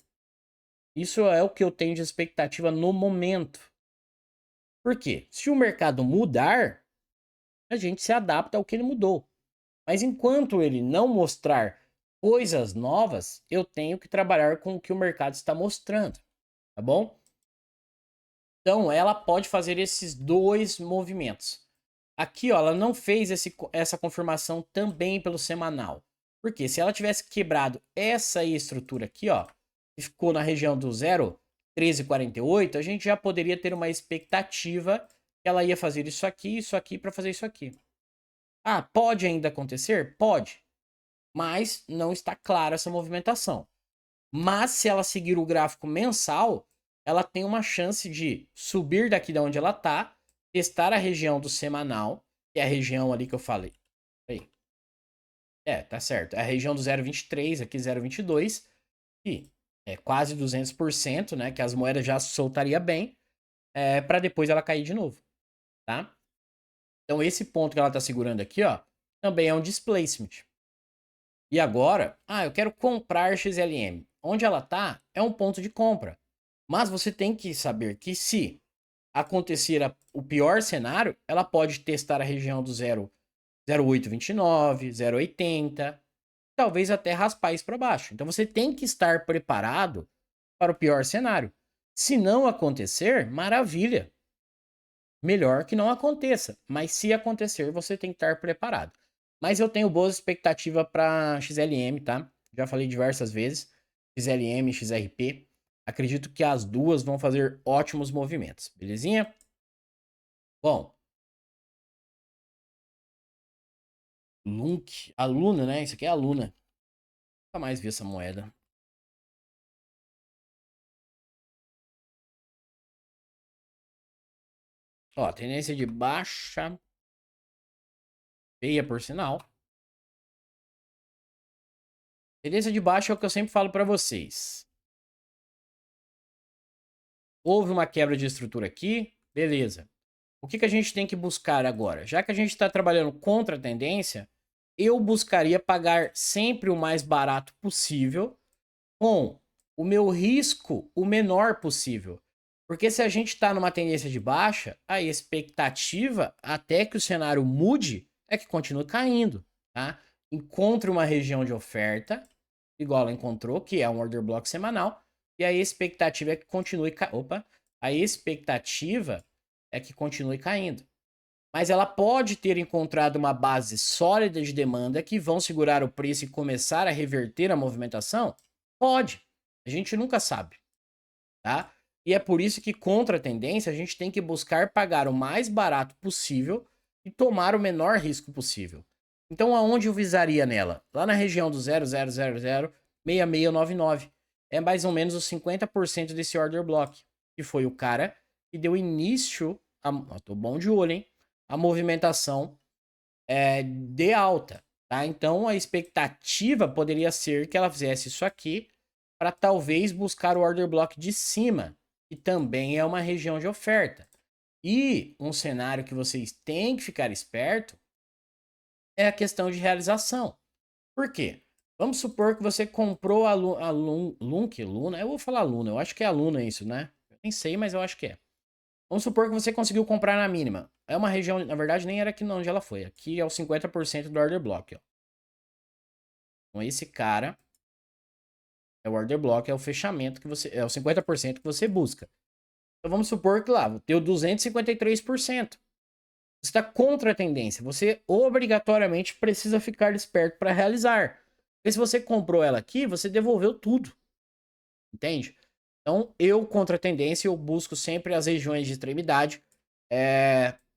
Isso é o que eu tenho de expectativa no momento. Por quê? Se o mercado mudar, a gente se adapta ao que ele mudou. Mas enquanto ele não mostrar coisas novas, eu tenho que trabalhar com o que o mercado está mostrando, tá bom? Então, ela pode fazer esses dois movimentos. Aqui, ó, ela não fez essa confirmação também pelo semanal. Porque se ela tivesse quebrado essa estrutura aqui, ó, e ficou na região do 0,1348, a gente já poderia ter uma expectativa que ela ia fazer isso aqui para fazer isso aqui. Ah, pode ainda acontecer? Pode. Mas não está clara essa movimentação. Mas se ela seguir o gráfico mensal, ela tem uma chance de subir daqui de onde ela está, testar a região do semanal, que é a região ali que eu falei. Aí. Tá certo. É a região do 0,23, aqui 0,22, e é quase 200%, né, que as moedas já soltaria bem, para depois ela cair de novo, tá? Então esse ponto que ela está segurando aqui, ó, também é um displacement. E agora, eu quero comprar XLM. Onde ela está é um ponto de compra. Mas você tem que saber que se acontecer o pior cenário, ela pode testar a região do 0,829, 0,80, talvez até raspar isso para baixo. Então você tem que estar preparado para o pior cenário. Se não acontecer, maravilha. Melhor que não aconteça. Mas se acontecer, você tem que estar preparado. Mas eu tenho boas expectativas para XLM, tá? Já falei diversas vezes. XLM, XRP. Acredito que as duas vão fazer ótimos movimentos. Belezinha? Bom. Lunk. A Luna, né? Isso aqui é a Luna. Nunca mais vi essa moeda. Ó, tendência de baixa. Feia, por sinal. Tendência de baixa é o que eu sempre falo para vocês. Houve uma quebra de estrutura aqui, beleza. O que a gente tem que buscar agora? Já que a gente está trabalhando contra a tendência, eu buscaria pagar sempre o mais barato possível, com o meu risco o menor possível. Porque se a gente está numa tendência de baixa, a expectativa, até que o cenário mude, é que continue caindo, tá? Encontre uma região de oferta, igual ela encontrou, que é um order block semanal, e a expectativa é que continue a expectativa é que continue caindo. mas ela pode ter encontrado uma base sólida de demanda que vão segurar o preço e começar a reverter a movimentação? Pode. A gente nunca sabe, tá? E é por isso que contra a tendência a gente tem que buscar pagar o mais barato possível e tomar o menor risco possível. Então aonde eu visaria nela? Lá na região do 0,0006699. É mais ou menos os 50% desse order block, que foi o cara que deu início a, tô bom de olho, hein? A movimentação de alta, tá? Então a expectativa poderia ser que ela fizesse isso aqui para talvez buscar o order block de cima, que também é uma região de oferta. E um cenário que vocês têm que ficar esperto é a questão de realização. Por quê? Vamos supor que você comprou a Luna, eu vou falar Luna, eu acho que é a Luna isso, né? Eu nem sei, mas eu acho que é. Vamos supor que você conseguiu comprar na mínima. É uma região, na verdade, nem era aqui onde ela foi. Aqui é o 50% do order block, ó. Então esse cara é o order block, é o fechamento que você, é o 50% que você busca. Então vamos supor que lá, deu 253%. Você está contra a tendência. Você obrigatoriamente precisa ficar esperto para realizar. Porque se você comprou ela aqui, você devolveu tudo. Entende? Então, eu, contra a tendência, eu busco sempre as regiões de extremidade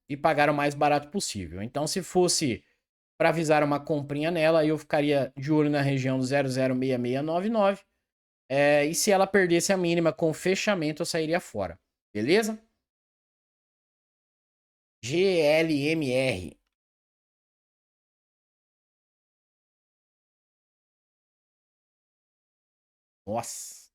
e pagar o mais barato possível. Então, se fosse para avisar uma comprinha nela, eu ficaria de olho na região do 006699. E se ela perdesse a mínima com fechamento, eu sairia fora. Beleza? GLMR. Nossa.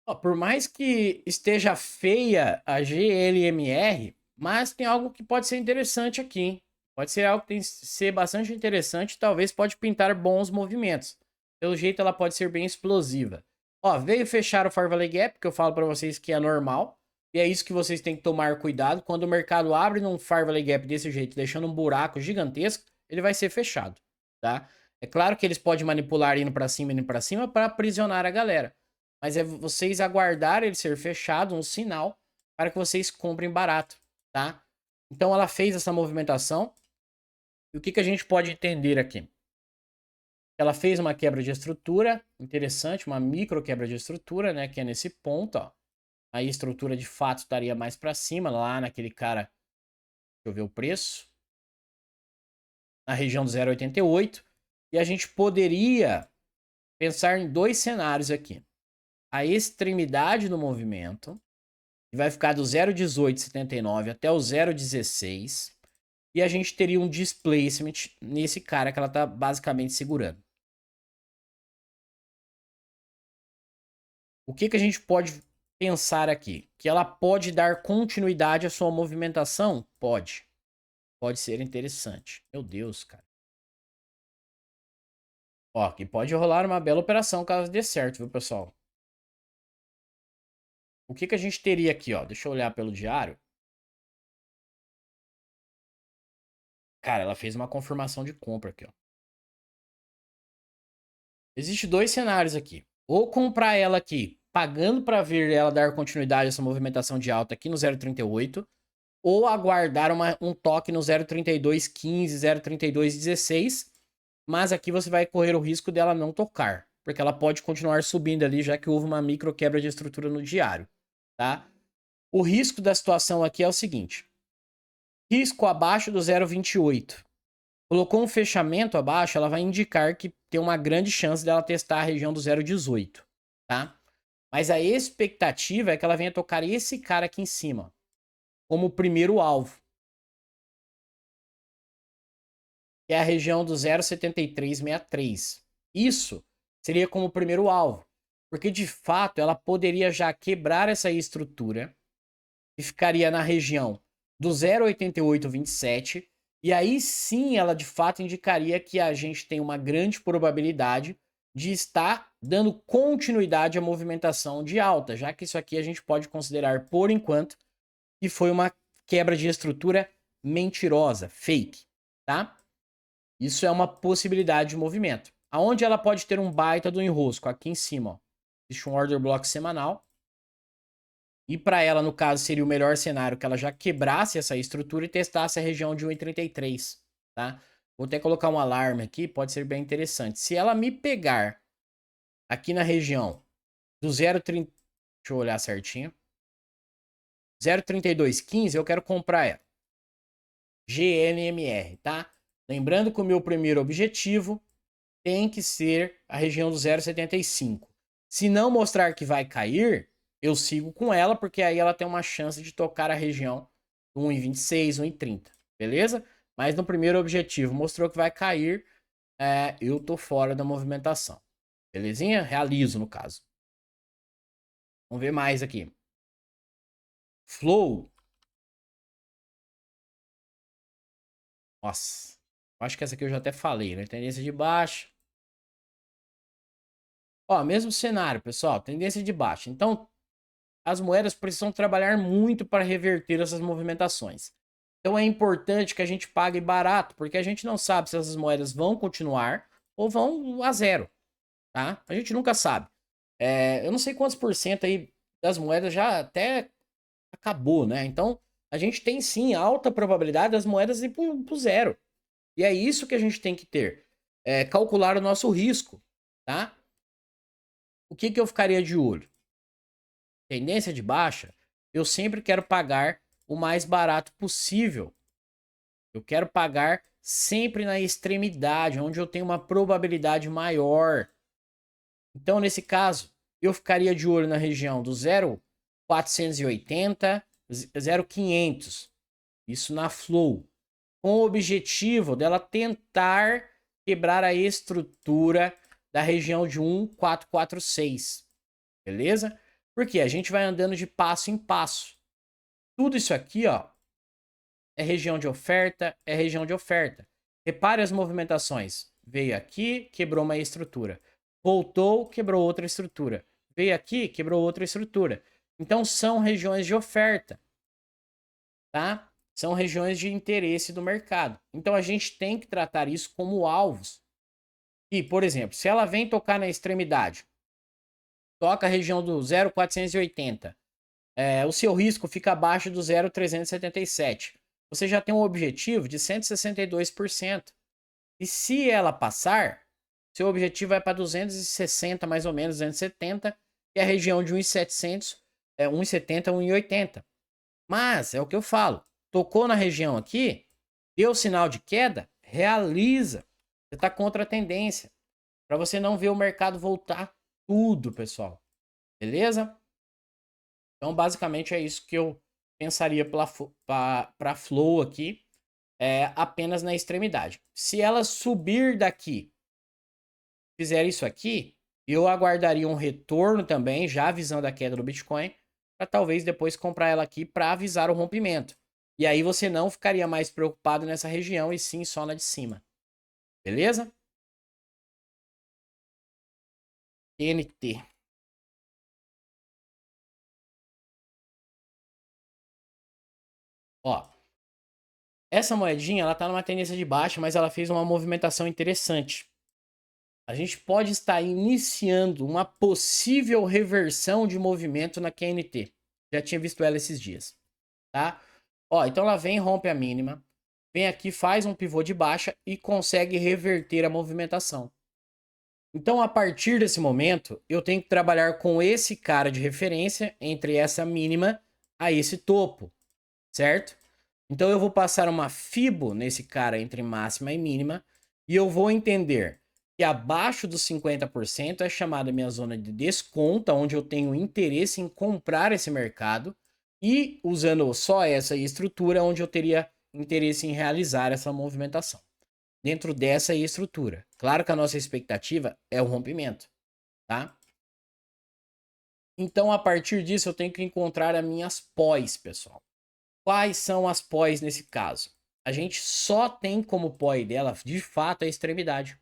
Ó, por mais que esteja feia a GLMR, mas tem algo que pode ser interessante aqui, hein? Pode ser algo que tem ser bastante interessante, talvez pode pintar bons movimentos. Pelo jeito ela pode ser bem explosiva. Ó, veio fechar o Fair Valley Gap, que eu falo para vocês que é normal, e é isso que vocês têm que tomar cuidado. Quando o mercado abre num Fair Valley Gap desse jeito, deixando um buraco gigantesco, ele vai ser fechado, tá? É claro que eles podem manipular indo para cima para aprisionar a galera. Mas é vocês aguardar ele ser fechado, um sinal, para que vocês comprem barato, tá? Então ela fez essa movimentação. E o que a gente pode entender aqui? Ela fez uma quebra de estrutura, interessante, uma micro quebra de estrutura, né? Que é nesse ponto, ó. Aí a estrutura de fato estaria mais para cima, lá naquele cara. Deixa eu ver o preço. Na região do 0,88. E a gente poderia pensar em dois cenários aqui. A extremidade do movimento, que vai ficar do 0,1879 até o 0,16. E a gente teria um displacement nesse cara que ela está basicamente segurando. O que a gente pode pensar aqui? Que ela pode dar continuidade à sua movimentação? Pode. Pode ser interessante. Meu Deus, cara. Ó, que pode rolar uma bela operação caso dê certo, viu, pessoal? O que a gente teria aqui, ó? Deixa eu olhar pelo diário. Cara, ela fez uma confirmação de compra aqui, ó. Existem dois cenários aqui. Ou comprar ela aqui, pagando para ver ela dar continuidade a essa movimentação de alta aqui no 0,38, ou aguardar um toque no 0,3215, 0,3216, mas aqui você vai correr o risco dela não tocar, porque ela pode continuar subindo ali, já que houve uma micro quebra de estrutura no diário, tá? O risco da situação aqui é o seguinte: risco abaixo do 0,28. Colocou um fechamento abaixo, ela vai indicar que tem uma grande chance dela testar a região do 0,18, tá? Mas a expectativa é que ela venha tocar esse cara aqui em cima, como o primeiro alvo. Que é a região do 0,7363. Isso seria como o primeiro alvo. Porque, de fato, ela poderia já quebrar essa estrutura e ficaria na região do 0,8827. E aí sim ela de fato indicaria que a gente tem uma grande probabilidade de estar dando continuidade à movimentação de alta, já que isso aqui a gente pode considerar por enquanto que foi uma quebra de estrutura mentirosa, fake, tá? Isso é uma possibilidade de movimento. Aonde ela pode ter um baita do enrosco? Aqui em cima, ó. Existe um order block semanal. E para ela, no caso, seria o melhor cenário que ela já quebrasse essa estrutura e testasse a região de 1,33, tá? Vou até colocar um alarme aqui, pode ser bem interessante. Se ela me pegar aqui na região do 0,30, deixa eu olhar certinho. 0,3215, eu quero comprar ela. GNMR, tá? Lembrando que o meu primeiro objetivo tem que ser a região do 0,75. Se não mostrar que vai cair, eu sigo com ela, porque aí ela tem uma chance de tocar a região do 1,26, 1,30, beleza? Mas no primeiro objetivo mostrou que vai cair, eu tô fora da movimentação. Belezinha? Realizo, no caso. Vamos ver mais aqui. Flow. Nossa. Acho que essa aqui eu já até falei, né? Tendência de baixa. Ó, mesmo cenário, pessoal. Tendência de baixa. Então, as moedas precisam trabalhar muito para reverter essas movimentações. Então é importante que a gente pague barato, porque a gente não sabe se essas moedas vão continuar ou vão a zero, tá? A gente nunca sabe. Eu não sei quantos por cento aí das moedas já até acabou, né? Então a gente tem sim alta probabilidade das moedas ir pro zero. E é isso que a gente tem que ter. Calcular o nosso risco, tá? O que eu ficaria de olho? Tendência de baixa, eu sempre quero pagar o mais barato possível. Eu quero pagar sempre na extremidade, onde eu tenho uma probabilidade maior. Então, nesse caso, eu ficaria de olho na região do 0,480, 0,500. Isso na Flow. Com o objetivo dela tentar quebrar a estrutura da região de 1,446. Beleza? Porque a gente vai andando de passo em passo. Tudo isso aqui, ó, é região de oferta, é região de oferta. Repare as movimentações. Veio aqui, quebrou uma estrutura. Voltou, quebrou outra estrutura. Veio aqui, quebrou outra estrutura. Então são regiões de oferta, tá? São regiões de interesse do mercado. Então a gente tem que tratar isso como alvos. E, por exemplo, se ela vem tocar na extremidade, toca a região do 0,480. O seu risco fica abaixo do 0,377. Você já tem um objetivo de 162%. E se ela passar, seu objetivo vai para 260, mais ou menos, 270, que é a região de 1,700, 1,70, 1,80. Mas, é o que eu falo, tocou na região aqui, deu sinal de queda, realiza. Você está contra a tendência. Para você não ver o mercado voltar tudo, pessoal. Beleza? Então, basicamente, é isso que eu pensaria para Flow aqui, apenas na extremidade. Se ela subir daqui, fizer isso aqui, eu aguardaria um retorno também, já avisando a queda do Bitcoin, para talvez depois comprar ela aqui para avisar o rompimento. E aí você não ficaria mais preocupado nessa região e sim só na de cima. Beleza? NT. Ó, essa moedinha, ela tá numa tendência de baixa, mas ela fez uma movimentação interessante. A gente pode estar iniciando uma possível reversão de movimento na QNT. Já tinha visto ela esses dias, tá? Ó, então ela vem, rompe a mínima, vem aqui, faz um pivô de baixa e consegue reverter a movimentação. Então, a partir desse momento, eu tenho que trabalhar com esse cara de referência entre essa mínima a esse topo, certo? Então, eu vou passar uma Fibo nesse cara entre máxima e mínima e eu vou entender que abaixo dos 50% é chamada minha zona de desconto, onde eu tenho interesse em comprar esse mercado, e usando só essa estrutura, onde eu teria interesse em realizar essa movimentação. Dentro dessa estrutura. Claro que a nossa expectativa é o rompimento, tá? Então, a partir disso, eu tenho que encontrar as minhas pós, pessoal. Quais são as pós nesse caso? A gente só tem como pós dela, de fato, a extremidade.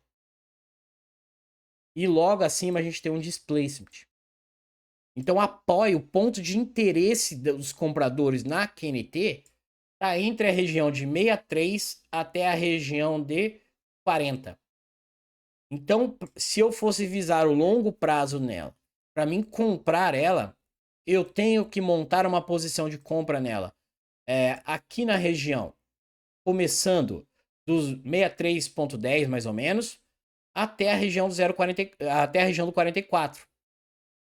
E logo acima a gente tem um displacement. Então, o ponto de interesse dos compradores na QNT está entre a região de 63 até a região de 40. Então, se eu fosse visar o longo prazo nela, para mim comprar ela, eu tenho que montar uma posição de compra nela. Aqui na região, começando dos 63,10 mais ou menos, até a região do 0,40, até a região do 44.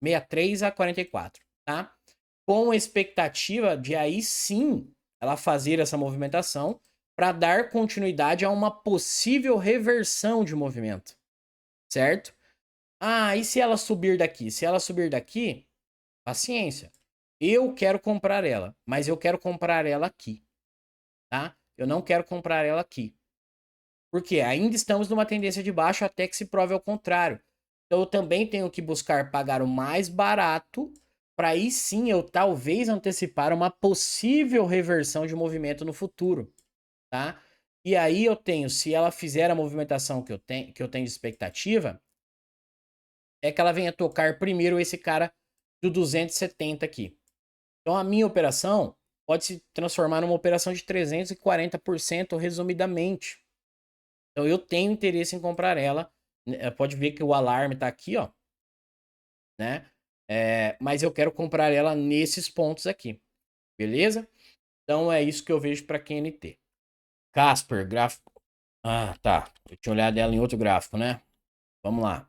63 a 44, tá? Com a expectativa de aí sim ela fazer essa movimentação para dar continuidade a uma possível reversão de movimento, certo? Ah, e se ela subir daqui? Se ela subir daqui, paciência. Eu quero comprar ela, mas eu quero comprar ela aqui, tá? Eu não quero comprar ela aqui. Porque ainda estamos numa tendência de baixo até que se prove ao contrário. Então eu também tenho que buscar pagar o mais barato para aí sim eu talvez antecipar uma possível reversão de movimento no futuro, tá? E aí eu tenho, se ela fizer a movimentação que eu tenho de expectativa, é que ela venha tocar primeiro esse cara do 270 aqui. Então a minha operação pode se transformar numa operação de 340% resumidamente. Então eu tenho interesse em comprar ela. Pode ver que o alarme tá aqui, ó, né? Mas eu quero comprar ela nesses pontos aqui, beleza? Então é isso que eu vejo para QNT. Casper, gráfico. Ah, tá. Eu tinha olhado ela em outro gráfico, né? Vamos lá.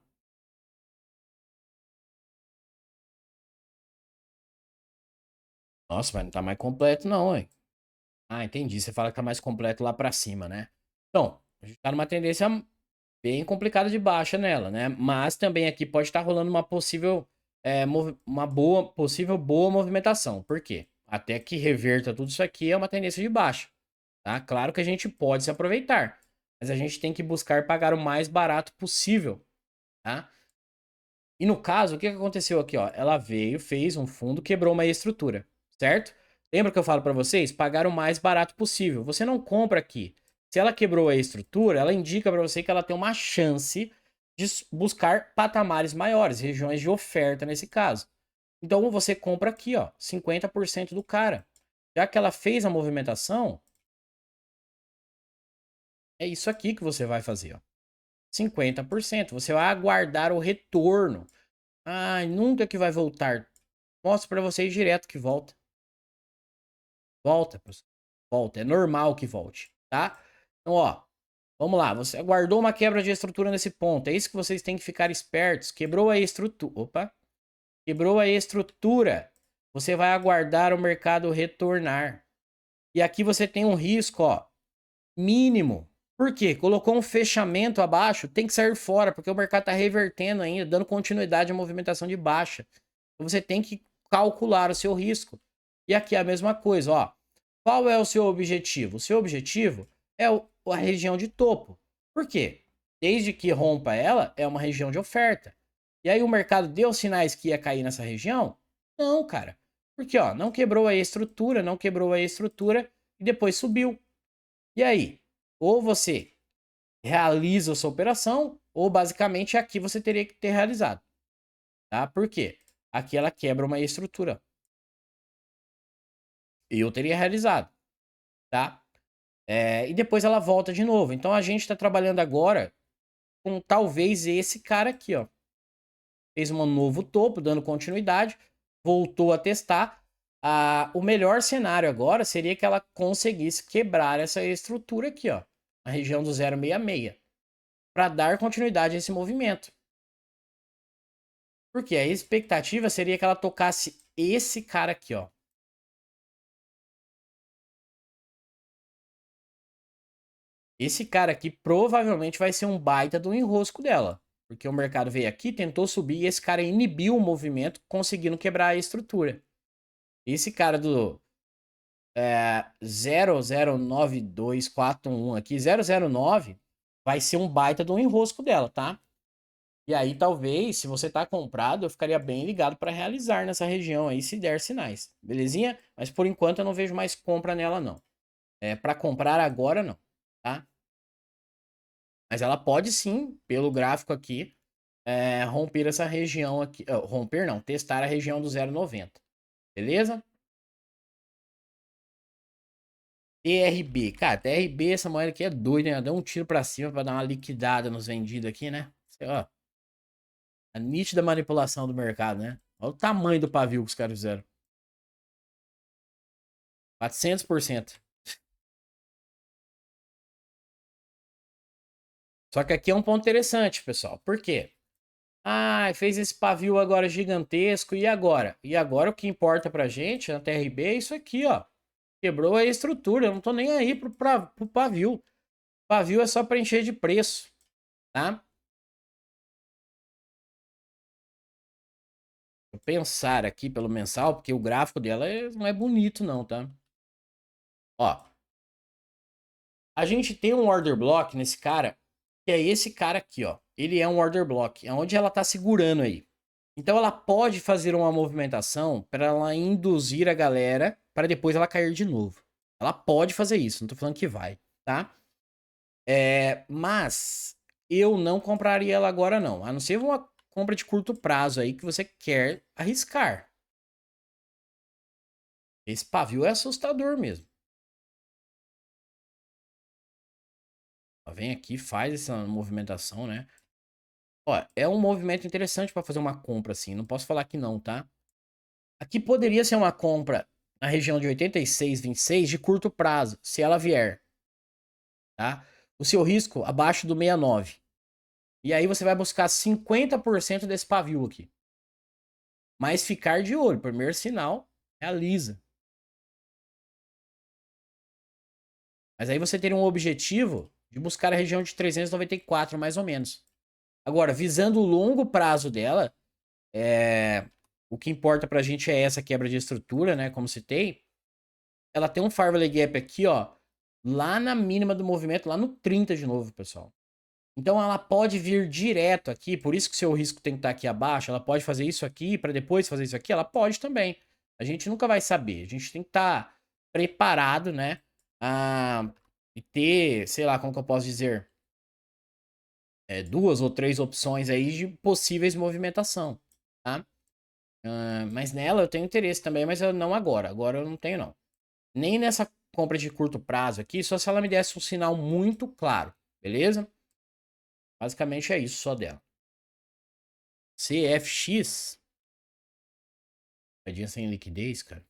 Nossa, mas não tá mais completo não, hein? Ah, entendi. Você fala que tá mais completo lá para cima, né? Então, a gente tá numa tendência bem complicada de baixa nela, né? Mas também aqui pode estar rolando uma possível, possível boa movimentação. Por quê? Até que reverta tudo isso aqui é uma tendência de baixa, tá? Claro que a gente pode se aproveitar, mas a gente tem que buscar pagar o mais barato possível, tá? E no caso, o que aconteceu aqui, ó? Ela veio, fez um fundo, quebrou uma estrutura, certo? Lembra que eu falo para vocês? Pagar o mais barato possível. Você não compra aqui. Se ela quebrou a estrutura, ela indica para você que ela tem uma chance de buscar patamares maiores, regiões de oferta nesse caso. Então você compra aqui, ó, 50% do cara. Já que ela fez a movimentação, é isso aqui que você vai fazer, ó. 50%. Você vai aguardar o retorno. Ai, nunca que vai voltar. Mostro para vocês direto que volta. Volta, pessoal. Volta. É normal que volte, tá? Então, ó. Vamos lá. Você aguardou uma quebra de estrutura nesse ponto. É isso que vocês têm que ficar espertos. Quebrou a estrutura. Opa. Quebrou a estrutura. Você vai aguardar o mercado retornar. E aqui você tem um risco, ó. Mínimo. Por quê? Colocou um fechamento abaixo, tem que sair fora, porque o mercado está revertendo ainda, dando continuidade à movimentação de baixa. Então você tem que calcular o seu risco. E aqui é a mesma coisa, ó. Qual é o seu objetivo? O seu objetivo é a região de topo. Por quê? Desde que rompa ela, é uma região de oferta. E aí o mercado deu sinais que ia cair nessa região? Não, cara. Porque, ó, não quebrou a estrutura, não quebrou a estrutura e depois subiu. E aí? Ou você realiza a sua operação, ou basicamente aqui você teria que ter realizado, tá? Por quê? Aqui ela quebra uma estrutura. Eu teria realizado, tá? E depois ela volta de novo. Então a gente está trabalhando agora com talvez esse cara aqui, ó. Fez um novo topo, dando continuidade, voltou a testar. O melhor cenário agora seria que ela conseguisse quebrar essa estrutura aqui, ó, a região do 0,66, para dar continuidade a esse movimento. Porque a expectativa seria que ela tocasse esse cara aqui, ó. Esse cara aqui provavelmente vai ser um baita do enrosco dela. Porque o mercado veio aqui, tentou subir e esse cara inibiu o movimento, conseguindo quebrar a estrutura. Esse cara do 009241 aqui, 009, vai ser um baita do enrosco dela, tá? E aí, talvez, se você tá comprado, eu ficaria bem ligado para realizar nessa região aí, se der sinais. Belezinha? Mas por enquanto eu não vejo mais compra nela, não. Para comprar agora, não, tá? Mas ela pode sim, pelo gráfico aqui, romper essa região aqui. Romper não, testar a região do 0,90. Beleza? TRB. Cara, TRB, essa moeda aqui é doida, né? Dá um tiro pra cima pra dar uma liquidada nos vendidos aqui, né? Sei, ó. A nítida manipulação do mercado, né? Olha o tamanho do pavio que os caras fizeram. 400%. Só que aqui é um ponto interessante, pessoal. Por quê? Ah, fez esse pavio agora gigantesco. E agora? E agora o que importa pra gente na TRB é isso aqui, ó. Quebrou a estrutura. Eu não tô nem aí pro pavio. Pavio é só para encher de preço, tá? Vou pensar aqui pelo mensal, porque o gráfico dela não é bonito não, tá? Ó, a gente tem um order block nesse cara, que é esse cara aqui, ó. Ele é um order block, é onde ela tá segurando aí. Então ela pode fazer uma movimentação para ela induzir a galera para depois ela cair de novo. Ela pode fazer isso, não tô falando que vai, tá? Mas eu não compraria ela agora não, a não ser uma compra de curto prazo aí que você quer arriscar. Esse pavio é assustador mesmo. Ó, vem aqui, faz essa movimentação, né? Ó, é um movimento interessante para fazer uma compra assim, não posso falar que não, tá? Aqui poderia ser uma compra na região de 86,26 de curto prazo, se ela vier, tá? O seu risco abaixo do 69. E aí você vai buscar 50% desse pavio aqui. Mas ficar de olho, primeiro sinal, realiza. Mas aí você teria um objetivo de buscar a região de 394, mais ou menos. Agora, visando o longo prazo dela, o que importa pra gente é essa quebra de estrutura, né? Como citei. Ela tem um Firewall Gap aqui, ó. Lá na mínima do movimento, lá no 30 de novo, pessoal. Então ela pode vir direto aqui, por isso que o seu risco tem que estar aqui abaixo. Ela pode fazer isso aqui para depois fazer isso aqui. Ela pode também. A gente nunca vai saber. A gente tem que estar preparado, né? E ter, sei lá, como que eu posso dizer, duas ou três opções aí de possíveis movimentação, tá? Mas nela eu tenho interesse também, mas eu não agora. Agora eu não tenho, não. Nem nessa compra de curto prazo aqui, só se ela me desse um sinal muito claro, beleza? Basicamente é isso só dela. CFX. Moedinha sem liquidez, cara.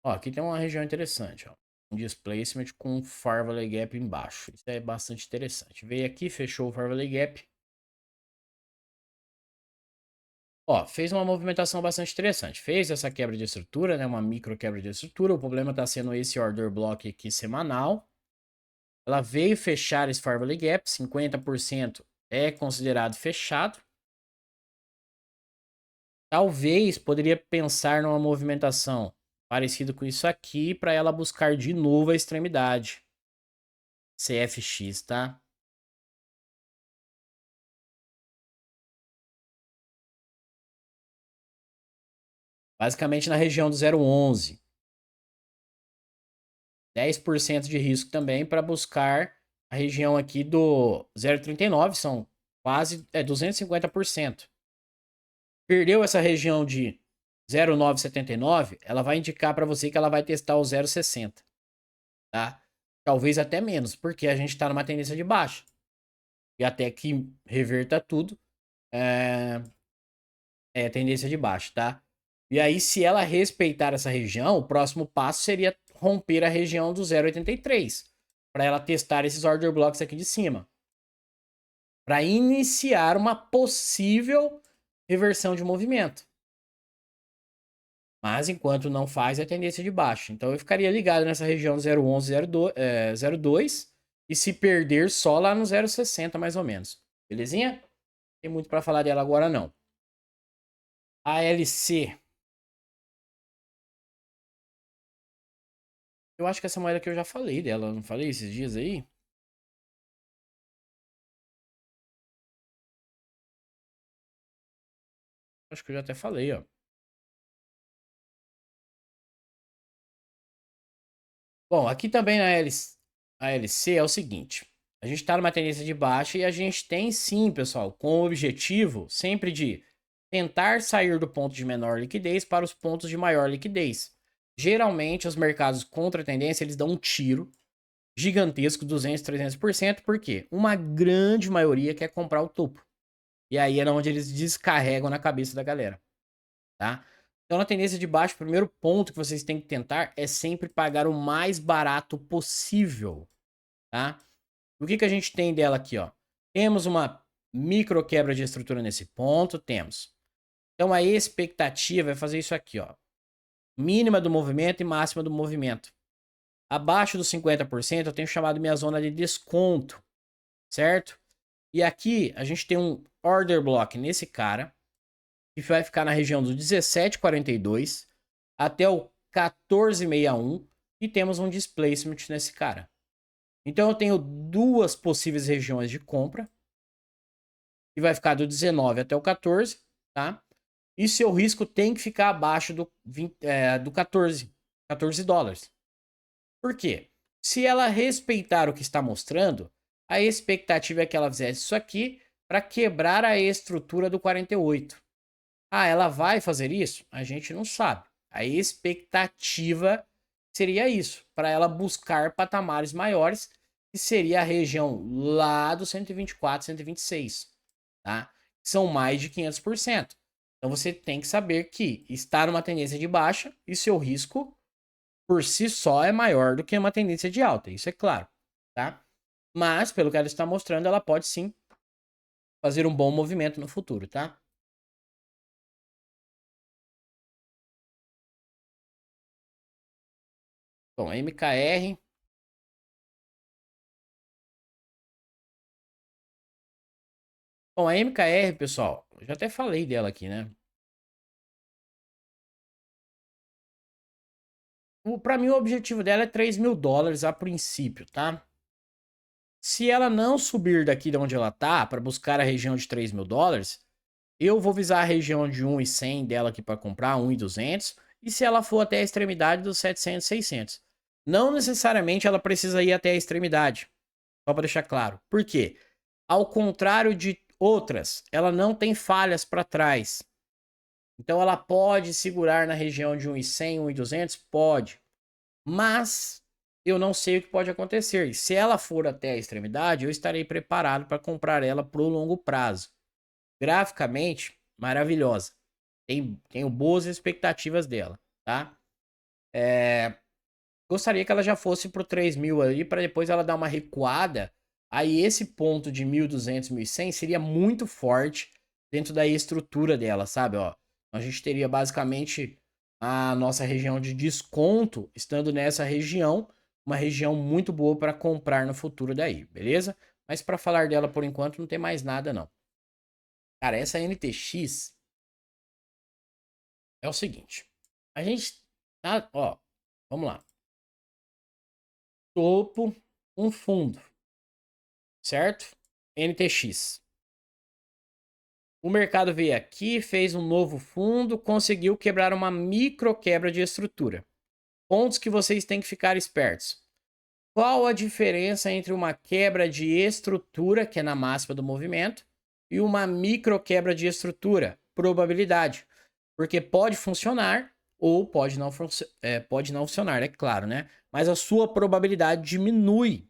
Ó, aqui tem uma região interessante, ó. Um displacement com Fair Value Gap embaixo. Isso é bastante interessante. Veio aqui, fechou o Fair Value Gap. Ó, fez uma movimentação bastante interessante. Fez essa quebra de estrutura, né? Uma micro quebra de estrutura. O problema tá sendo esse order block aqui semanal. Ela veio fechar esse Fair Value Gap. 50% é considerado fechado. Talvez poderia pensar numa movimentação parecida com isso aqui para ela buscar de novo a extremidade. CFX, tá? Basicamente na região do 0,11. 10% de risco também para buscar a região aqui do 0,39, são quase 250%. Perdeu essa região de 0,979, ela vai indicar para você que ela vai testar o 0,60, tá? Talvez até menos, porque a gente está numa tendência de baixa. E até que reverta tudo, é tendência de baixa, tá? E aí, se ela respeitar essa região, o próximo passo seria romper a região do 0,83 para ela testar esses order blocks aqui de cima, para iniciar uma possível reversão de movimento. Mas enquanto não faz, é tendência de baixa. Então eu ficaria ligado nessa região 0,11, 0,2 e se perder só lá no 0,60 mais ou menos. Belezinha? Não tem muito para falar dela agora não. ALC. Eu acho que essa moeda que eu já falei dela, não falei esses dias aí? Acho que eu já até falei, ó. Bom, aqui também na ALC é o seguinte. A gente tá numa tendência de baixa e a gente tem sim, pessoal, com o objetivo sempre de tentar sair do ponto de menor liquidez para os pontos de maior liquidez. Geralmente, os mercados contra a tendência, eles dão um tiro gigantesco, 200, 300%, porque uma grande maioria quer comprar o topo. E aí é onde eles descarregam na cabeça da galera, tá? Então, na tendência de baixo, o primeiro ponto que vocês têm que tentar é sempre pagar o mais barato possível, tá? O que a gente tem dela aqui, ó? Temos uma micro quebra de estrutura nesse ponto, temos. Então, a expectativa é fazer isso aqui, ó. Mínima do movimento e máxima do movimento. Abaixo dos 50%, eu tenho chamado minha zona de desconto, certo? E aqui, a gente tem um order block nesse cara, que vai ficar na região do 17,42 até o 14,61 e temos um displacement nesse cara. Então eu tenho duas possíveis regiões de compra, que vai ficar do 19 até o 14, tá? E seu risco tem que ficar abaixo do 14 dólares. Por quê? Se ela respeitar o que está mostrando, a expectativa é que ela fizesse isso aqui para quebrar a estrutura do 48. Ah, ela vai fazer isso? A gente não sabe. A expectativa seria isso, para ela buscar patamares maiores, que seria a região lá do 124, 126, tá? São mais de 500%. Então você tem que saber que está numa tendência de baixa e seu risco por si só é maior do que uma tendência de alta, isso é claro, tá? Mas, pelo que ela está mostrando, ela pode sim fazer um bom movimento no futuro, tá? Bom, MKR. Bom, a MKR, pessoal, eu já até falei dela aqui, né? Para mim, o objetivo dela é 3 mil dólares a princípio, tá? Se ela não subir daqui de onde ela tá, para buscar a região de 3 mil dólares, eu vou visar a região de 1.100 dela aqui para comprar, 1.200, e se ela for até a extremidade dos 700, 600. Não necessariamente ela precisa ir até a extremidade, só para deixar claro. Por quê? Ao contrário de outras, ela não tem falhas para trás. Então ela pode segurar na região de 1.100, 1.200? Pode. Mas eu não sei o que pode acontecer. E se ela for até a extremidade, eu estarei preparado para comprar ela para o longo prazo. Graficamente, maravilhosa. Tenho boas expectativas dela, tá? Gostaria que ela já fosse pro 3 mil ali, para depois ela dar uma recuada. Aí esse ponto de 1.200, 1.100 seria muito forte dentro da estrutura dela, sabe? Ó, a gente teria basicamente a nossa região de desconto estando nessa região, uma região muito boa para comprar no futuro daí, beleza? Mas para falar dela por enquanto não tem mais nada não. Cara, essa NTX é o seguinte. A gente tá, ó, vamos lá. Topo, um fundo, certo? NTX. O mercado veio aqui, fez um novo fundo, conseguiu quebrar uma micro quebra de estrutura. Pontos que vocês têm que ficar espertos. Qual a diferença entre uma quebra de estrutura, que é na máxima do movimento, e uma micro quebra de estrutura? Probabilidade. Porque pode funcionar ou pode não funcionar, é claro, né? Mas a sua probabilidade diminui.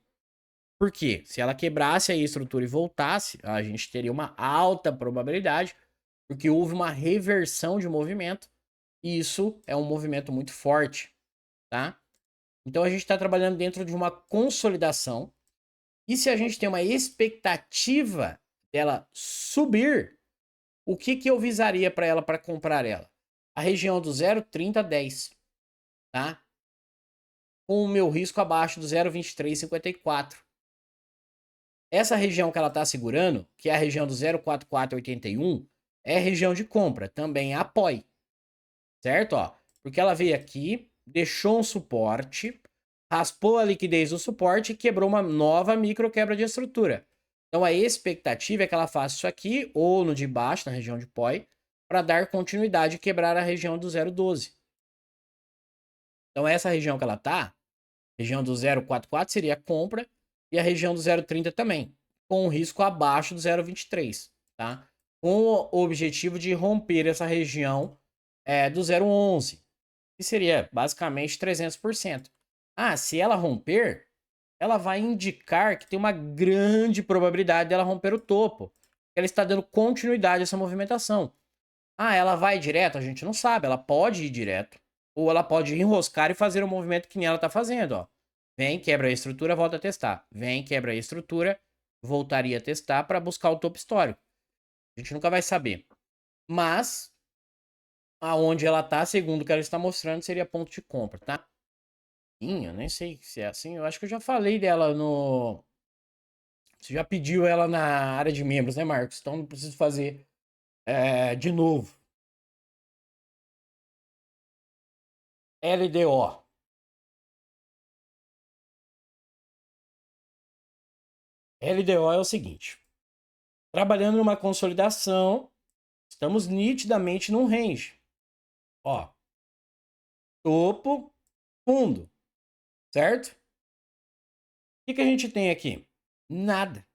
Por quê? Se ela quebrasse a estrutura e voltasse, a gente teria uma alta probabilidade, porque houve uma reversão de movimento, e isso é um movimento muito forte, tá? Então a gente está trabalhando dentro de uma consolidação, e se a gente tem uma expectativa dela subir, o que eu visaria para ela para comprar ela? A região do 0,3010, tá? Com o meu risco abaixo do 0,2354. Essa região que ela está segurando, que é a região do 0,4481, é região de compra, também é apoio, certo? Ó, porque ela veio aqui, deixou um suporte, raspou a liquidez do suporte e quebrou uma nova micro quebra de estrutura. Então a expectativa é que ela faça isso aqui, ou no de baixo, na região de POI, para dar continuidade e quebrar a região do 0,12. Então essa região que ela tá, região do 0,44 seria compra, e a região do 0,30 também, com um risco abaixo do 0,23, tá? com o objetivo de romper essa região do 0,11, que seria basicamente 300%. Se ela romper, ela vai indicar que tem uma grande probabilidade dela romper o topo. Ela está dando continuidade a essa movimentação. Ela vai direto? A gente não sabe. Ela pode ir direto. Ou ela pode enroscar e fazer o movimento que nem ela está fazendo. Ó. Vem, quebra a estrutura, volta a testar. Vem, quebra a estrutura, voltaria a testar para buscar o topo histórico. A gente nunca vai saber. Mas, aonde ela está, segundo o que ela está mostrando, seria ponto de compra, tá? Eu nem sei se é assim. Eu acho que eu já falei dela no... Você já pediu ela na área de membros, né, Marcos? Então não preciso fazer de novo. LDO. LDO é o seguinte. Trabalhando numa consolidação, estamos nitidamente num range. Ó. Topo, fundo. Certo? O que a gente tem aqui? Nada,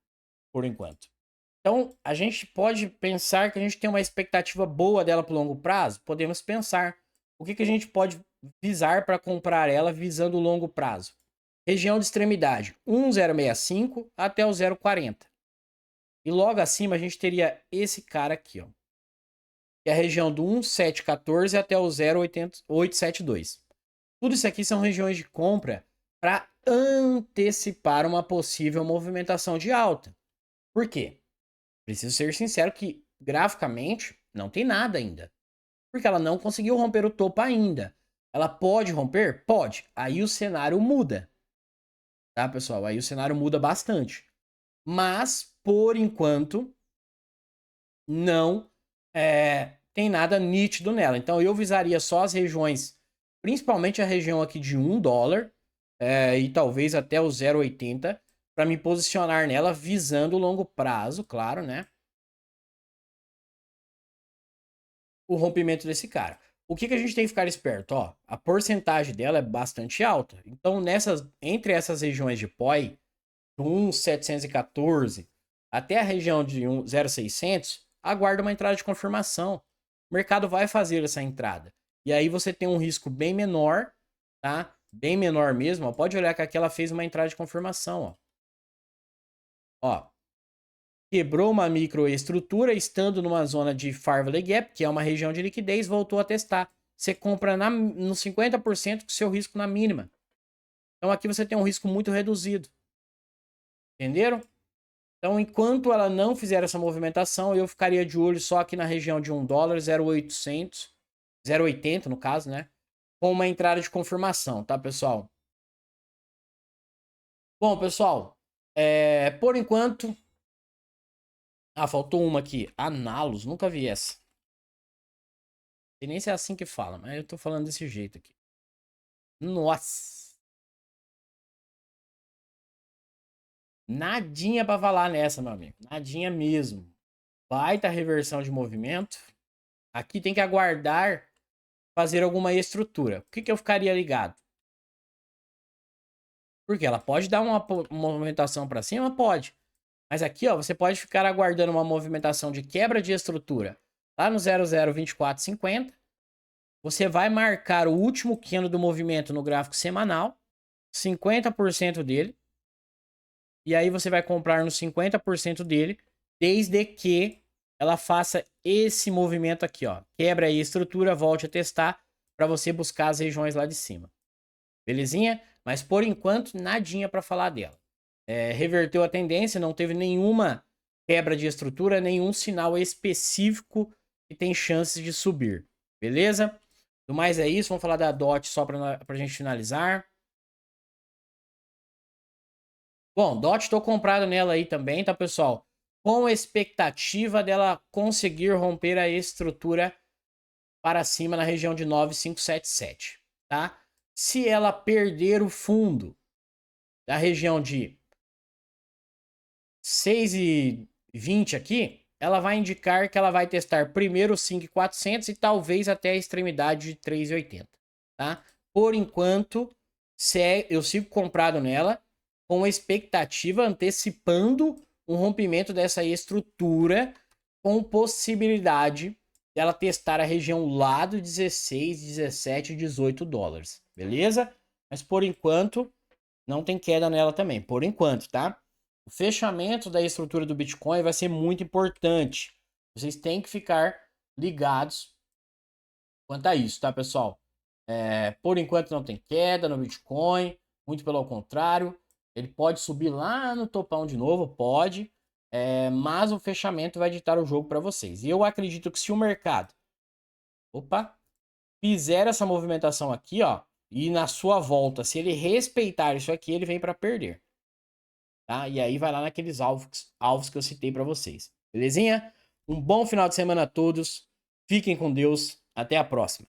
por enquanto. Então, a gente pode pensar que a gente tem uma expectativa boa dela para o longo prazo? Podemos pensar. O que a gente pode visar para comprar ela visando o longo prazo? Região de extremidade, 1,065 até o 0,40. E logo acima a gente teria esse cara aqui, ó. Que é a região do 1,714 até o 0,872. Tudo isso aqui são regiões de compra para antecipar uma possível movimentação de alta. Por quê? Preciso ser sincero que, graficamente, não tem nada ainda. Porque ela não conseguiu romper o topo ainda. Ela pode romper? Pode. Aí o cenário muda. Tá, pessoal? Aí o cenário muda bastante. Mas, por enquanto, não tem nada nítido nela. Então, eu visaria só as regiões, principalmente a região aqui de $1, e talvez até o 0,80, para me posicionar nela visando o longo prazo, claro, né? O rompimento desse cara. O que a gente tem que ficar esperto? Ó, a porcentagem dela é bastante alta. Então, entre essas regiões de POI, do 1,714 até a região de 0,600, aguarda uma entrada de confirmação. O mercado vai fazer essa entrada. E aí você tem um risco bem menor, tá? Bem menor mesmo. Ó. Pode olhar que aqui ela fez uma entrada de confirmação, ó. Quebrou uma microestrutura, estando numa zona de Farley Gap, que é uma região de liquidez, voltou a testar. Você compra no 50% com seu risco na mínima. Então aqui você tem um risco muito reduzido. Entenderam? Então, enquanto ela não fizer essa movimentação, eu ficaria de olho só aqui na região de $1, 0,800, 0,80 no caso, né? Com uma entrada de confirmação, tá, pessoal? Bom, pessoal, por enquanto... faltou uma aqui. Analos, nunca vi essa. Não sei nem se é assim que fala, mas eu tô falando desse jeito aqui. Nossa! Nadinha pra falar nessa, meu amigo. Nadinha mesmo. Baita reversão de movimento. Aqui tem que aguardar fazer alguma estrutura. O que eu ficaria ligado? Porque ela pode dar uma movimentação para cima? Pode. Mas aqui, ó, você pode ficar aguardando uma movimentação de quebra de estrutura lá no 002450. Você vai marcar o último candle do movimento no gráfico semanal, 50% dele. E aí você vai comprar no 50% dele, desde que ela faça esse movimento aqui, ó. Quebra aí a estrutura, volte a testar para você buscar as regiões lá de cima. Belezinha? Mas por enquanto, nadinha para falar dela. Reverteu a tendência, não teve nenhuma quebra de estrutura, nenhum sinal específico que tem chances de subir. Beleza? Do mais é isso, vamos falar da DOT só para a gente finalizar. Bom, DOT estou comprado nela aí também, tá, pessoal? Com a expectativa dela conseguir romper a estrutura para cima na região de 9,577, tá? Se ela perder o fundo da região de 6,20 aqui, ela vai indicar que ela vai testar primeiro 5,400 e talvez até a extremidade de 3,80, tá? Por enquanto, eu sigo comprado nela com a expectativa antecipando um rompimento dessa estrutura com possibilidade dela testar a região lá do 16, 17, 18 dólares, beleza? Mas por enquanto não tem queda nela também, por enquanto, tá? O fechamento da estrutura do Bitcoin vai ser muito importante. Vocês têm que ficar ligados quanto a isso, tá, pessoal? Por enquanto não tem queda no Bitcoin, muito pelo contrário. Ele pode subir lá no topão de novo, pode, mas o fechamento vai ditar o jogo para vocês. E eu acredito que se o mercado, fizer essa movimentação aqui, ó, e na sua volta, se ele respeitar isso aqui, ele vem para perder. Tá? E aí vai lá naqueles alvos que eu citei para vocês. Belezinha? Um bom final de semana a todos. Fiquem com Deus. Até a próxima.